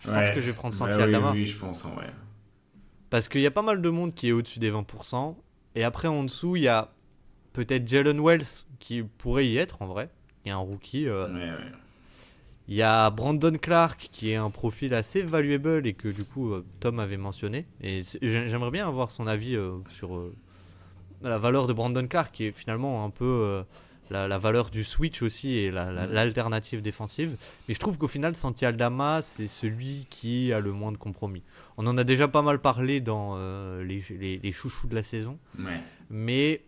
Je pense Ouais, que je vais prendre bah Santi oui, Aldama. oui, je pense en vrai. Parce qu'il y a pas mal de monde qui est au-dessus des 20%. Et après, en dessous, il y a peut-être Jalen Wells qui pourrait y être en vrai. Il y a un rookie. Ouais. Il y a Brandon Clark qui est un profil assez valuable et que du coup Tom avait mentionné. Et j'aimerais bien avoir son avis sur la valeur de Brandon Clark qui est finalement un peu la valeur du switch aussi et l'alternative défensive. Mais je trouve qu'au final, Santi Aldama, c'est celui qui a le moins de compromis. On en a déjà pas mal parlé dans les chouchous de la saison. Ouais. Mais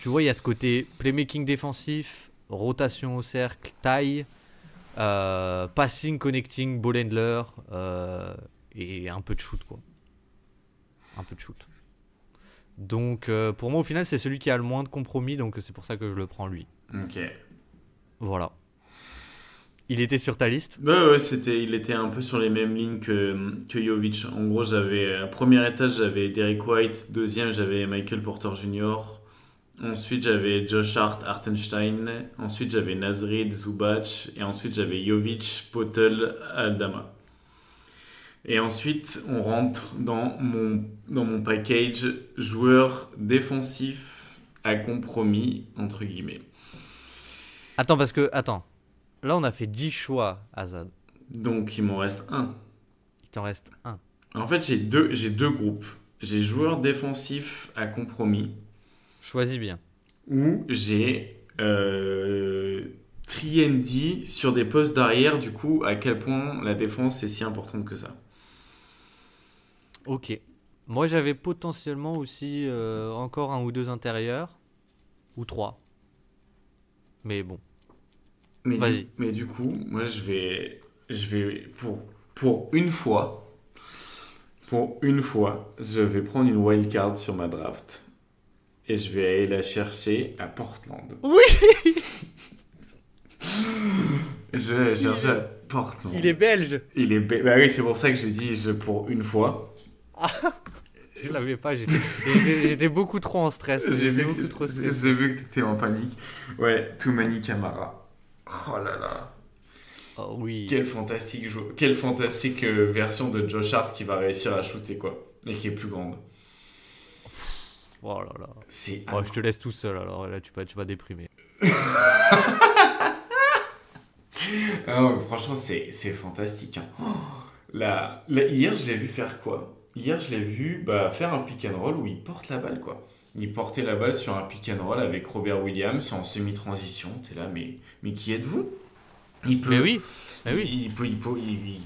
tu vois, il y a ce côté playmaking défensif, rotation au cercle, taille, passing, connecting, ball handler et un peu de shoot, quoi. Un peu de shoot. Donc pour moi, au final, c'est celui qui a le moins de compromis, donc c'est pour ça que je le prends lui. Ok. Voilà. Il était sur ta liste? Ouais, il était un peu sur les mêmes lignes que Jovic. En gros, premier étage, j'avais Derek White. Deuxième, j'avais Michael Porter Jr. Ensuite, j'avais Josh Hart, Hartenstein. Ensuite, j'avais Nasrid, Zubac. Et ensuite, j'avais Jovic, Potel, Aldama. Et ensuite, on rentre dans mon package joueur défensif à compromis, entre guillemets. Attends, parce que, attends. Là, on a fait 10 choix, Azad. Donc, il m'en reste un. Il t'en reste un. En fait, j'ai deux groupes. J'ai joueur défensif à compromis, Choisis bien. où j'ai 3&D sur des postes d'arrière, du coup, à quel point la défense est si importante que ça. Ok. Moi, j'avais potentiellement aussi encore un ou deux intérieurs. Ou trois. Mais bon. Vas-y. Mais du coup, moi, je vais pour une fois, je vais prendre une wild card sur ma draft. Et je vais aller la chercher à Portland. Oui. Je vais la chercher à Portland. Il est belge. Bah oui, c'est pour ça que j'ai dit pour une fois. Je l'avais pas. J'étais beaucoup trop en stress. J'ai J'étais vu, beaucoup trop stressé. j'ai vu que t'étais en panique. Ouais, Toumani Camara. Oh là là. Oh oui. Quelle fantastique version de Josh Hart qui va réussir à shooter, quoi. Et qui est plus grande. Oh là là. C'est Oh, je te laisse tout seul alors. Là, tu vas déprimer. Ah non, mais franchement, c'est fantastique, hein. Oh, hier, je l'ai vu faire quoi? Hier, je l'ai vu faire un pick and roll où il porte la balle, quoi. Il portait la balle sur un pick and roll avec Robert Williams en semi-transition. T'es là, mais qui êtes-vous? Il Mais peut, oui, mais oui.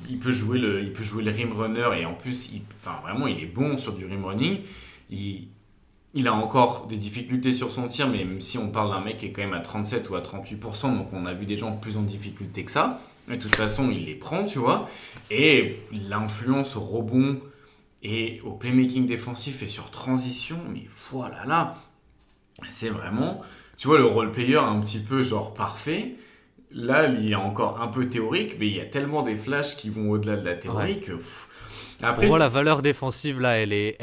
il peut jouer le rim runner et en plus, enfin vraiment, il est bon sur du rim running. Il, il a encore des difficultés sur son tir, mais même si on parle d'un mec qui est quand même à 37 ou à 38%, donc on a vu des gens plus en difficulté que ça. Et de toute façon, il les prend, tu vois. Et l'influence au rebond et au playmaking défensif et sur transition, mais voilà là, c'est vraiment, tu vois, le role player un petit peu genre parfait. Là, il est encore un peu théorique, mais il y a tellement des flashs qui vont au-delà de la Ouais. théorie que. Pour moi, Après, la valeur défensive, là, elle est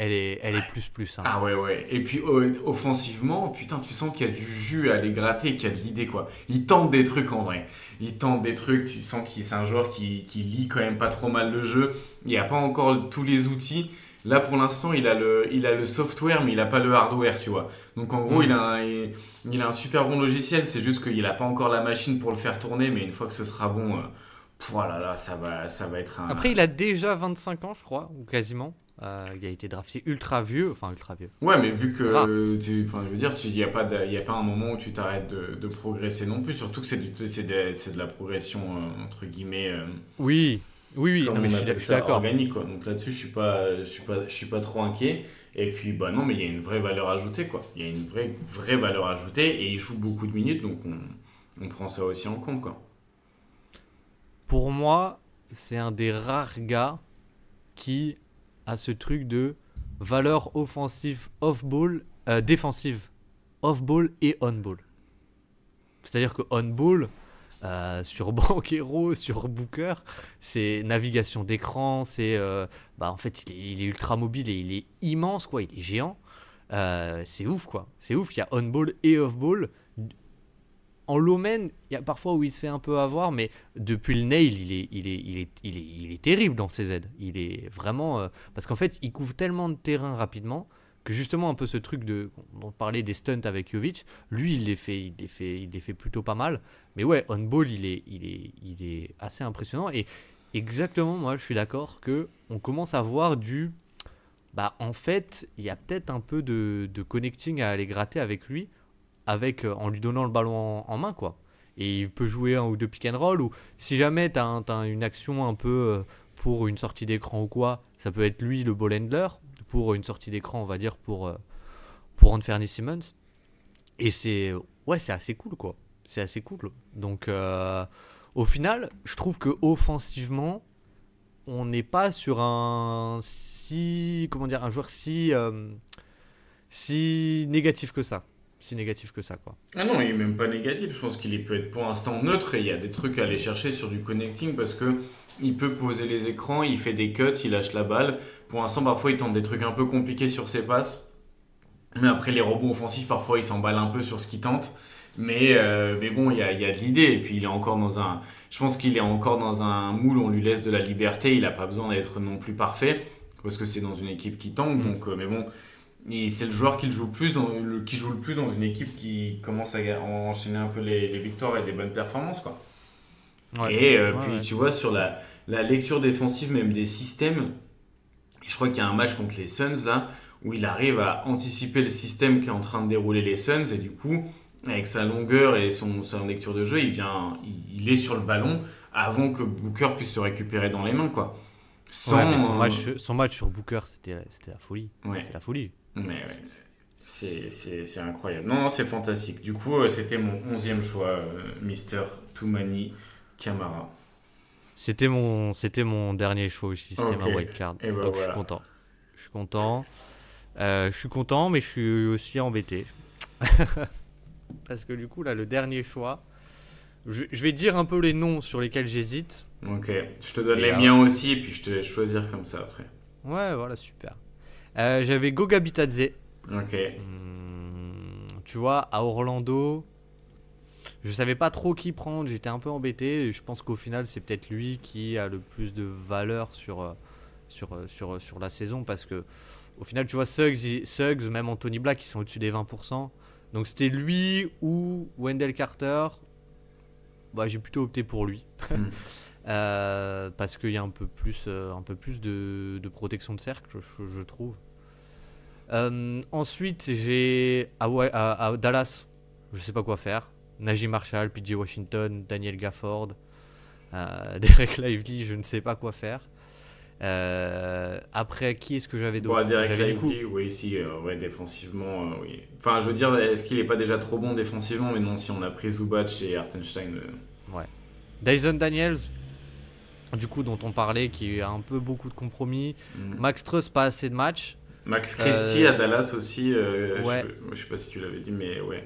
plus, hein. ah ouais, ouais. Et puis offensivement, putain, tu sens qu'il y a du jus à aller gratter, qu'il y a de l'idée, quoi. Il tente des trucs en vrai. Il tente des trucs, tu sens qu'il c'est un joueur qui lit quand même pas trop mal le jeu. Il n'y a pas encore tous les outils. Là, pour l'instant, il a le software, mais il n'a pas le hardware, tu vois. Donc en gros, Hmm. il a un super bon logiciel, c'est juste qu'il n'a pas encore la machine pour le faire tourner, mais une fois que ce sera bon, voilà, là, ça va être un. Après, il a déjà 25 ans, je crois, ou quasiment. Il a été drafté ultra vieux, enfin ultra vieux. Ouais, mais vu Ça va. que, enfin, je veux dire, il n'y a pas, y a pas un moment où tu t'arrêtes de progresser non plus, surtout que c'est de la progression, entre guillemets, Oui, oui, oui, non, comme mais on je appelle suis ça, d'accord. organique, quoi. Donc là-dessus, je suis pas trop inquiet. Et puis, bah non, mais il y a une vraie valeur ajoutée, quoi. Il y a une vraie valeur ajoutée et il joue beaucoup de minutes, donc on prend ça aussi en compte, quoi. Pour moi, c'est un des rares gars qui a ce truc de valeur offensive off-ball, défensive off-ball et on-ball. C'est-à-dire que on-ball, sur Banquero, sur Booker, c'est navigation d'écran, bah en fait il est ultra mobile et il est immense quoi, il est géant. C'est ouf quoi, c'est ouf. Il y a on-ball et off-ball. En low man, il y a parfois où il se fait un peu avoir, mais depuis le nail, il est terrible dans ses aides. Il est vraiment parce qu'en fait, il couvre tellement de terrain rapidement que justement un peu ce truc dont on parlait des stunts avec Jovic, lui il les fait plutôt pas mal. Mais ouais, on ball, il est assez impressionnant et exactement, moi je suis d'accord que on commence à voir bah en fait, il y a peut-être un peu de connecting à aller gratter avec lui en lui donnant le ballon en main, quoi. Et il peut jouer un ou deux pick and roll, ou si jamais t'as une action un peu pour une sortie d'écran ou quoi, ça peut être lui le ball handler, pour une sortie d'écran, on va dire, pour Anthony Simmons. Et c'est assez cool, quoi. C'est assez cool. Donc, au final, je trouve que offensivement, on n'est pas sur comment dire, un joueur si négatif que ça. Si négatif que ça, quoi. Ah non, il est même pas négatif. Je pense qu'il peut être pour l'instant neutre et il y a des trucs à aller chercher sur du connecting parce que il peut poser les écrans, il fait des cuts, il lâche la balle. Pour l'instant, parfois, il tente des trucs un peu compliqués sur ses passes. Mais après, les rebonds offensifs, parfois, il s'emballe un peu sur ce qu'il tente. Mais bon, il y a de l'idée. Et puis, il est encore dans un. Je pense qu'il est encore dans un moule, on lui laisse de la liberté. Il n'a pas besoin d'être non plus parfait. Parce que c'est dans une équipe qui tank. Mm. Donc, mais bon, c'est le joueur qui joue le plus dans une équipe qui commence à enchaîner un peu les victoires et des bonnes performances, quoi. Ouais. Et Ouais, puis, ouais. tu vois, sur la lecture défensive, même des systèmes, je crois qu'il y a un match contre les Suns, là, où il arrive à anticiper le système qui est en train de dérouler les Suns, et du coup, avec sa longueur et sa lecture de jeu, il est sur le ballon avant que Booker puisse se récupérer dans les mains, quoi. Ouais, mais son Sans. match sur Booker, c'était la folie. Ouais, C'est la folie. mais ouais. C'est incroyable. Non, non, c'est fantastique. Du coup, c'était mon 11e choix, Mister Toumani Camara. C'était mon dernier choix aussi. C'était Ok, ma wild card. et ben Donc je suis voilà. content. Je suis content. Je suis content, mais je suis aussi embêté. Parce que du coup, là, le dernier choix, je vais dire un peu les noms sur lesquels j'hésite. Ok, je te donne Et les miens aussi, et puis je te laisse choisir comme ça après. ouais, voilà, super. J'avais Goga Bitadze. Ok. Tu vois, à Orlando, je savais pas trop qui prendre. J'étais un peu embêté. Et je pense qu'au final, c'est peut-être lui qui a le plus de valeur sur la saison. Parce que, au final, tu vois, Suggs, même Anthony Black, ils sont au-dessus des 20%. Donc c'était lui ou Wendell Carter. Bah, j'ai plutôt opté pour lui. Hmm. Parce qu'il y a un peu plus de protection de cercle, je trouve. Ensuite, j'ai à Dallas, je sais pas quoi faire. Najee Marshall, PJ Washington, Daniel Gafford. Derek Lively, je ne sais pas quoi faire. Après, qui est-ce que j'avais d'autre? Bon, Derek J'avais du coup Lively, oui, si, ouais, défensivement, oui. Enfin, je veux dire, est-ce qu'il est pas déjà trop bon défensivement? Mais non, si on a pris Zubac et Hartenstein. ouais. Dyson Daniels, du coup, dont on parlait, qui a un peu beaucoup de compromis. Max Strus, pas assez de matchs. Max Christie à Dallas aussi, Ouais. je sais pas si tu l'avais dit, mais ouais.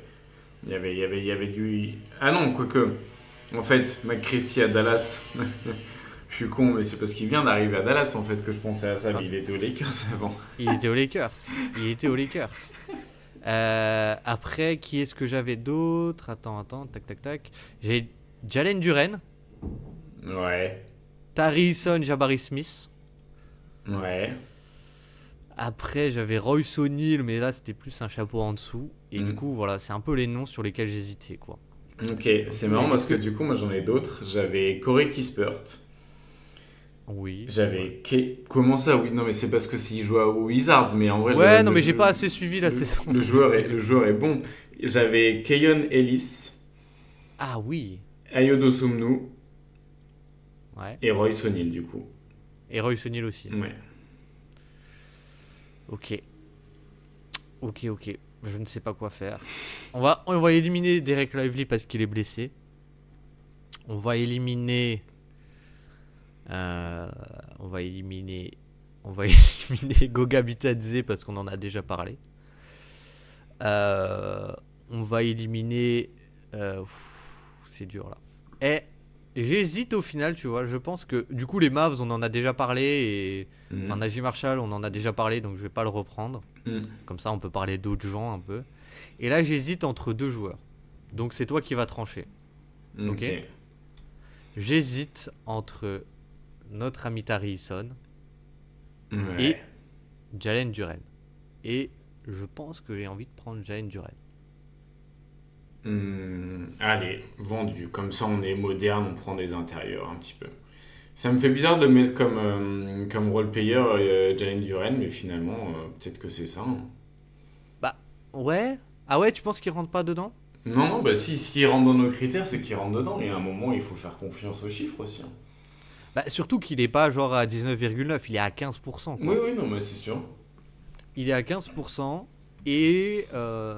Il y avait du. Ah non, quoique. En fait, Max Christie à Dallas. Je suis con, mais c'est parce qu'il vient d'arriver à Dallas en fait que je pensais à ça, mais il était aux Lakers avant. Il était aux Lakers. Il était aux Lakers. Après, qui est-ce que j'avais d'autre? Attends, tac, tac, tac. J'ai Jalen Duren, Ouais, Tarison Jabari Smith. ouais. Après, j'avais Royce O'Neal, mais là, c'était plus un chapeau en dessous. Et du Mm. coup, voilà, c'est un peu les noms sur lesquels j'hésitais, quoi. Ok, c'est marrant parce que du coup, moi j'en ai d'autres. J'avais Corey Kispert. Oui. J'avais. Comment ça? Oui, non, mais c'est parce que s'il joue aux Wizards, mais en vrai. Ouais, non, mais j'ai pas assez suivi la le, saison. le joueur est bon. J'avais Keyon Ellis, Ah oui. Ayodo Sumnu Ouais. et Royce O'Neal du coup. Et Royce O'Neal aussi. Ouais. Ok. Ok. Je ne sais pas quoi faire. On va éliminer Derek Lively parce qu'il est blessé. On va éliminer. On va éliminer Goga Bitadze parce qu'on en a déjà parlé. On va éliminer. C'est dur là. Et j'hésite au final, tu vois. Je pense que du coup, les Mavs, on en a déjà parlé. Et enfin, Najee Marshall, on en a déjà parlé, donc je vais pas le reprendre. Comme ça, on peut parler d'autres gens un peu. Et là, j'hésite entre deux joueurs. Donc, c'est toi qui vas trancher. Ok. J'hésite entre notre ami Tari Eason Ouais. et Jalen Duren. Et je pense que j'ai envie de prendre Jalen Duren. Allez, vendu. Comme ça, on est moderne, on prend des intérieurs un petit peu. Ça me fait bizarre de le mettre comme role player Jalen Duren, mais finalement, peut-être que c'est ça. Hein. Bah, ouais. Ah ouais, tu penses qu'il rentre pas dedans? Non, bah si, ce qui rentre dans nos critères, c'est qu'il rentre dedans. Et à un moment, il faut faire confiance aux chiffres aussi. Hein. Bah, surtout qu'il est pas genre à 19,9, il est à 15%, Oui, quoi. oui, non, mais c'est sûr. Il est à 15% et.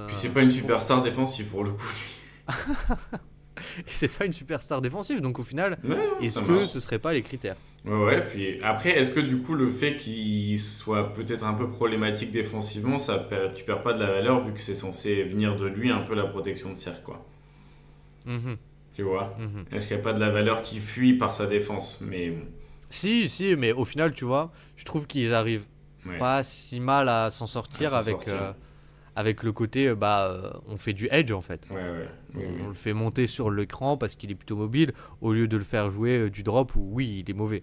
Puis c'est pas une superstar défensive pour le coup. C'est pas une superstar défensive, donc au final, Ouais, est-ce ça que marche. ce serait pas les critères? Ouais, puis après, est-ce que du coup, le fait qu'il soit peut-être un peu problématique défensivement, tu perds pas de la valeur vu que c'est censé venir de lui un peu la protection de cercle, quoi. Mhm, Tu vois? mhm. Est-ce qu'il n'y a pas de la valeur qui fuit par sa défense? Mais bon, Si, mais au final, tu vois, je trouve qu'ils arrivent ouais, pas si mal à s'en à sortir s'en avec, sortir. avec le côté, on fait du edge en fait. Ouais, oui, On le fait monter sur l'écran parce qu'il est plutôt mobile au lieu de le faire jouer du drop où oui, il est mauvais.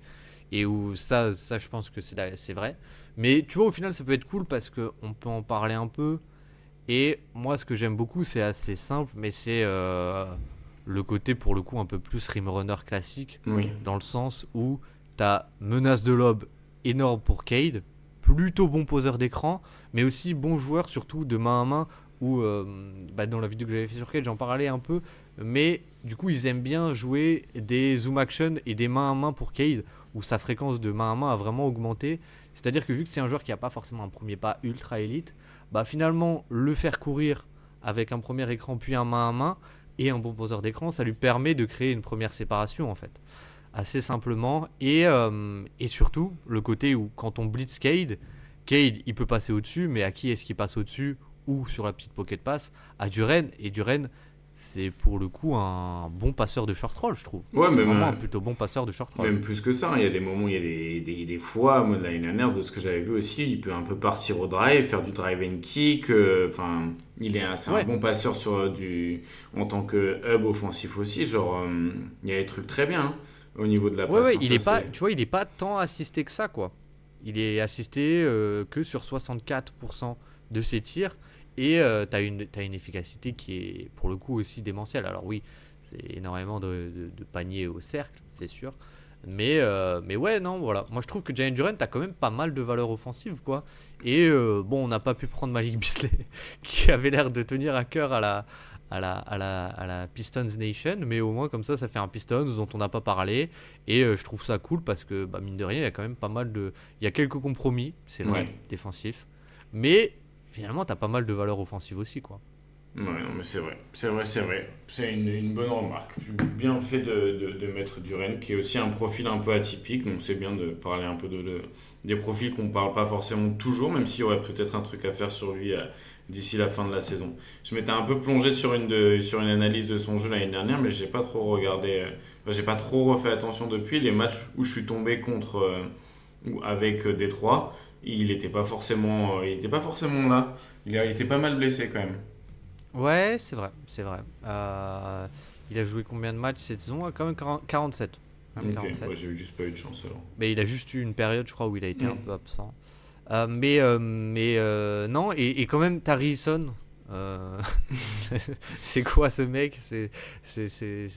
Et où ça je pense que c'est vrai. Mais tu vois, au final, ça peut être cool parce qu'on peut en parler un peu. Et moi, ce que j'aime beaucoup, c'est assez simple, mais c'est le côté pour le coup un peu plus rim runner classique, oui. Oui. dans le sens où t'as menace de lob énorme pour Cade, plutôt bon poseur d'écran, mais aussi bon joueur surtout de main à main, où dans la vidéo que j'avais fait sur Cade j'en parlais un peu, mais du coup ils aiment bien jouer des zoom action et des main à main pour Cade, où sa fréquence de main à main a vraiment augmenté, c'est-à-dire que vu que c'est un joueur qui n'a pas forcément un premier pas ultra élite, bah finalement le faire courir avec un premier écran puis un main à main et un bon poseur d'écran, ça lui permet de créer une première séparation en fait assez simplement et surtout le côté où quand on blitz Cade il peut passer au-dessus, mais à qui est-ce qu'il passe au-dessus ou sur la petite pocket pass? À Duren, et Duren c'est pour le coup un bon passeur de short roll, je trouve. Ouais, C'est même, vraiment un plutôt bon passeur de short roll. même plus que ça. Hein. Il y a des moments, il y a des fois, moi, de l'année dernière, de ce que j'avais vu aussi, il peut un peu partir au drive, faire du drive and kick. Enfin, c'est un bon passeur en tant que hub offensif aussi. Genre, il y a des trucs très bien hein, au niveau de la passe. Ouais, Hein, il est ça, pas, tu vois, il est pas tant assisté que ça, quoi. Il est assisté que sur 64% de ses tirs et t'as une efficacité qui est pour le coup aussi démentielle. Alors oui, c'est énormément de paniers au cercle, c'est sûr. Mais ouais, non, voilà. Moi, je trouve que Jalen Duren, t'as quand même pas mal de valeur offensive, quoi. Et bon, on n'a pas pu prendre Malik Beasley, qui avait l'air de tenir à cœur à la Pistons Nation, mais au moins comme ça fait un Pistons dont on n'a pas parlé, et je trouve ça cool parce que bah, mine de rien il y a quand même pas mal de, il y a quelques compromis, c'est vrai, défensifs, mais finalement t'as pas mal de valeurs offensives aussi quoi. Ouais, non, mais c'est vrai. C'est une bonne remarque. J'ai bien fait de mettre Duren, qui est aussi un profil un peu atypique, donc c'est bien de parler un peu des profils qu'on ne parle pas forcément toujours, même s'il y aurait peut-être un truc à faire sur lui d'ici la fin de la saison. Je m'étais un peu plongé sur une analyse de son jeu l'année dernière, mais j'ai pas trop regardé, j'ai pas trop refait attention depuis. Les matchs où je suis tombé contre ou avec Détroit, il était pas forcément là. Il a été pas mal blessé quand même. Ouais, c'est vrai, c'est vrai. Il a joué combien de matchs cette saison? Quand même 47. Quand même Ok, 47. ouais, j'ai juste pas eu de chance alors. Mais il a juste eu une période, je crois, où il a été un Mm. peu absent. Non, et quand même, Tarison, euh, c'est quoi ce mec? C'est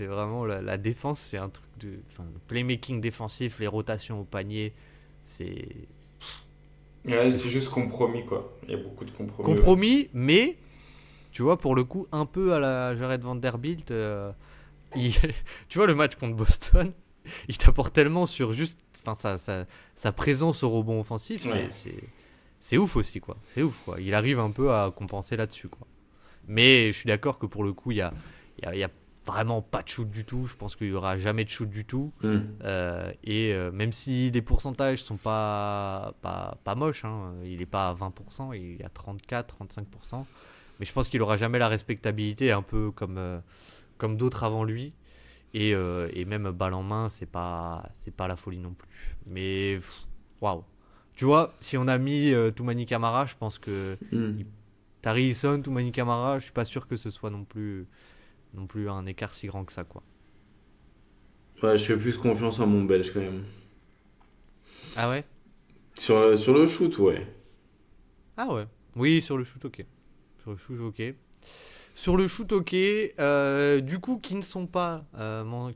vraiment la défense, c'est un truc de. Enfin, le playmaking défensif, les rotations au panier, c'est. Ouais, C'est c'est fou. juste compromis quoi. Il y a beaucoup de compromis. Compromis, mais, tu vois, pour le coup, un peu à la Jared Vanderbilt, il- tu vois, le match contre Boston, il t'apporte tellement sur juste enfin, sa présence au rebond offensif, Ouais. c'est ouf aussi, quoi. C'est ouf, quoi. Il arrive un peu à compenser là-dessus, quoi. Mais je suis d'accord que pour le coup, il y a vraiment pas de shoot du tout. Je pense qu'il y aura jamais de shoot du tout. Mm. Même si les pourcentages sont pas moches, hein, il est pas à 20%, il est à 34-35%. Mais je pense qu'il aura jamais la respectabilité, un peu comme d'autres avant lui. Et même balle en main, c'est pas la folie non plus. Mais waouh. Tu vois, si on a mis Toumani Camara, je pense que Mm. il- Tari Eason, Toumani Camara, je suis pas sûr que ce soit non plus un écart si grand que ça, quoi. Ouais, je fais plus confiance à mon Belge quand même. Ah ouais? Sur le shoot, ouais. Ah ouais. Oui, sur le shoot, ok. Sur le shoot, ok. Sur le shoot, ok. Du coup, qui ne sont pas,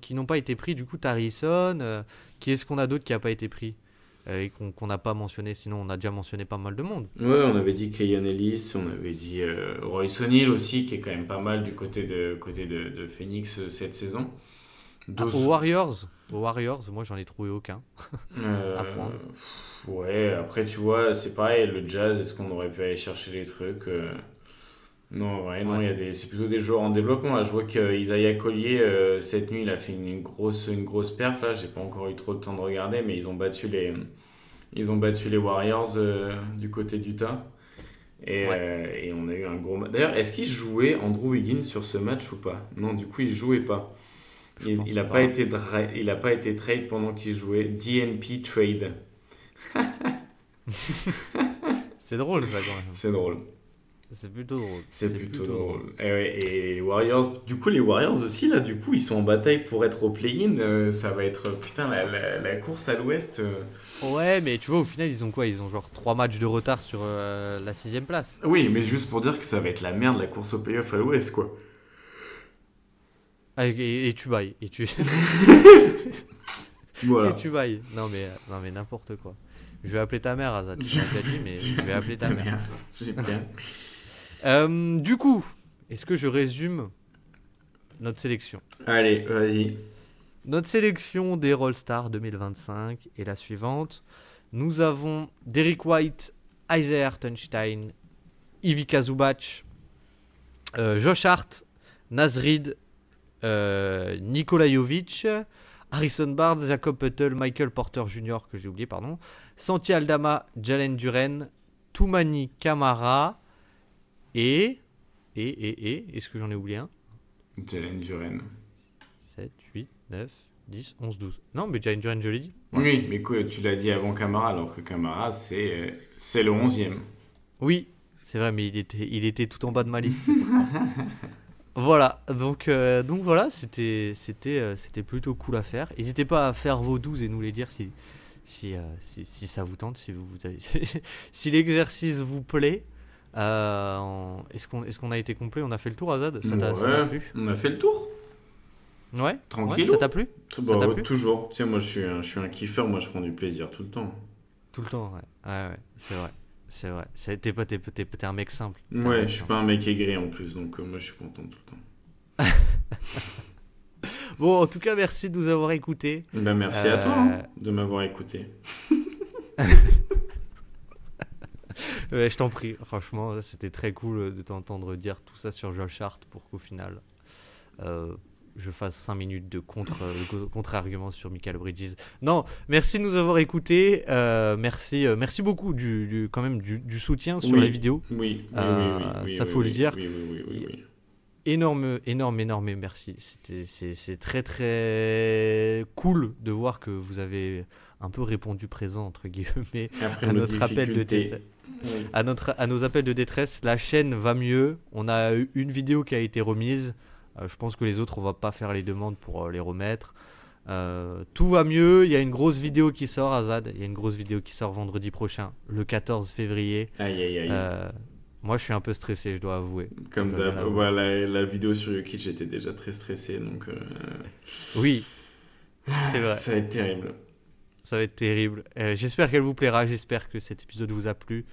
qui n'ont pas été pris, du coup, Tari Eason, qui est-ce qu'on a d'autre qui n'a pas été pris et qu'on n'a pas mentionné, sinon on a déjà mentionné pas mal de monde. Ouais, on avait dit Kayan Ellis, on avait dit Royce O'Neal aussi, qui est quand même pas mal du côté de Phoenix cette saison. Ah, Dos, Aux Warriors, moi j'en ai trouvé aucun à euh, prendre. ouais, après tu vois, c'est pareil, le Jazz, est-ce qu'on aurait pu aller chercher les trucs non, ouais, non, Ouais. c'est plutôt des joueurs en développement. Là, je vois qu'Isaiah Collier, cette nuit, il a fait une grosse perf. Là, j'ai pas encore eu trop de temps de regarder, mais ils ont battu les Warriors du côté d'Utah. Ouais, Et on a eu un gros match. D'ailleurs, est-ce qu'il jouait Andrew Wiggins sur ce match ou pas? Non, du coup, il jouait pas. je pense pas. Il a pas été trade pendant qu'il jouait. DNP trade. C'est drôle ça quand même. C'est drôle. C'est plutôt drôle. C'est C'est plutôt plutôt drôle. drôle. Et les Warriors, du coup, les Warriors aussi, là, du coup, ils sont en bataille pour être au play-in. Ça va être, putain, la course à l'ouest. Ouais, mais tu vois, au final, ils ont quoi? Ils ont genre 3 matchs de retard sur la sixième place. Oui, mais juste pour dire que ça va être la merde, la course au playoff à l'ouest, quoi. Ah, et tu bailles. Et Voilà. tu bailles. Non, mais n'importe quoi. Je vais appeler ta mère, Azad. Tu m'as déjà dit, mais je vais appeler ta mère. Merde, j'ai bien. Du coup, est-ce que je résume notre sélection? Allez, vas-y. Notre sélection des All-Stars 2025 est la suivante. Nous avons Derrick White, Isaiah Hartenstein, Ivica Zubac, Josh Hart, Nasrid, Nikola Jovic, Harrison Barnes, Jacob Puttel, Michael Porter Jr., que j'ai oublié, pardon, Santi Aldama, Jalen Duren, Toumani Camara est-ce que j'en ai oublié un? Jalen Duren. 7, 8, 9, 10, 11, 12. Non, mais Jalen Duren, je l'ai dit. Ouais. Oui, mais quoi, tu l'as dit avant Camara, alors que Camara, c'est le 11e. Oui, c'est vrai, mais il était tout en bas de ma liste, c'est pour ça. Voilà, donc voilà, c'était plutôt cool à faire. N'hésitez pas à faire vos 12 et nous les dire si ça vous tente, vous avez si l'exercice vous plaît. Est-ce qu'on a été complet? On a fait le tour, Azad? Ça t'a Ouais, plu? on a fait le tour. Ouais, Tranquillou. ça t'a plu? Ça t'a Bah, plu? toujours. Tu sais, moi, je suis un kiffeur, moi, je prends du plaisir tout le temps. Tout le temps, ouais. Ouais, c'est vrai. C'est vrai. T'es un mec simple. T'es un Ouais, mec je suis simple. pas un mec aigri en plus, donc moi, je suis content tout le temps. Bon, en tout cas, merci de nous avoir écoutés. Ben, merci à toi de m'avoir écouté. Ouais, je t'en prie, franchement, c'était très cool de t'entendre dire tout ça sur Josh Hart pour qu'au final, je fasse 5 minutes de contre-argument sur Mikal Bridges. Non, merci de nous avoir écoutés. Merci beaucoup quand même du soutien sur la vidéo. Oui, ça faut le dire. Oui. Énorme merci. C'est très très cool de voir que vous avez un peu répondu présent entre guillemets à notre appel de détresse. À nos appels de détresse. La chaîne va mieux. On a eu une vidéo qui a été remise. Je pense que les autres, on va pas faire les demandes pour les remettre. Tout va mieux. Il y a une grosse vidéo qui sort, Azad. Il y a une grosse vidéo qui sort vendredi prochain, le 14 février. Aïe. Moi, je suis un peu stressé, je dois avouer. Comme d'hab, voilà, la vidéo sur Jokic, j'étais déjà très stressé, donc... Oui, c'est vrai. Ça va être terrible. Ça va être terrible. J'espère qu'elle vous plaira, j'espère que cet épisode vous a plu.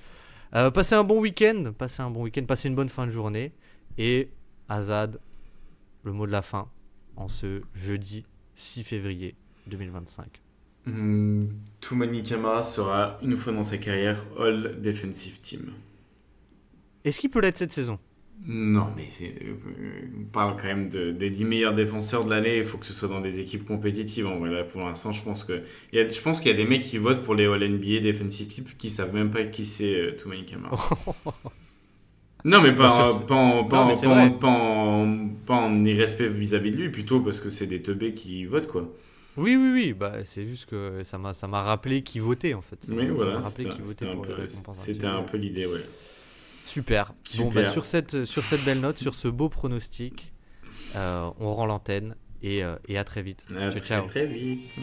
Passez un bon week-end, passez une bonne fin de journée. Et Azad, le mot de la fin, en ce jeudi 6 février 2025. Toumani Camara sera, une fois dans sa carrière, All Defensive Team. Est-ce qu'il peut l'être cette saison ? Non, mais on parle quand même des 10 meilleurs défenseurs de l'année. Il faut que ce soit dans des équipes compétitives. En vrai, là, pour l'instant, je pense qu'il y a des mecs qui votent pour les All-NBA Defensive Team qui savent même pas qui c'est Toumani Camara. Non, mais pas en irrespect vis-à-vis de lui, plutôt parce que c'est des teubés qui votent, quoi. Oui. Bah, c'est juste que ça m'a rappelé qui votait, en fait. Mais voilà, c'était un peu l'idée, ouais. Super. Bon, bah, sur cette belle note, sur ce beau pronostic, on rend l'antenne et à très vite. Ciao. Très vite.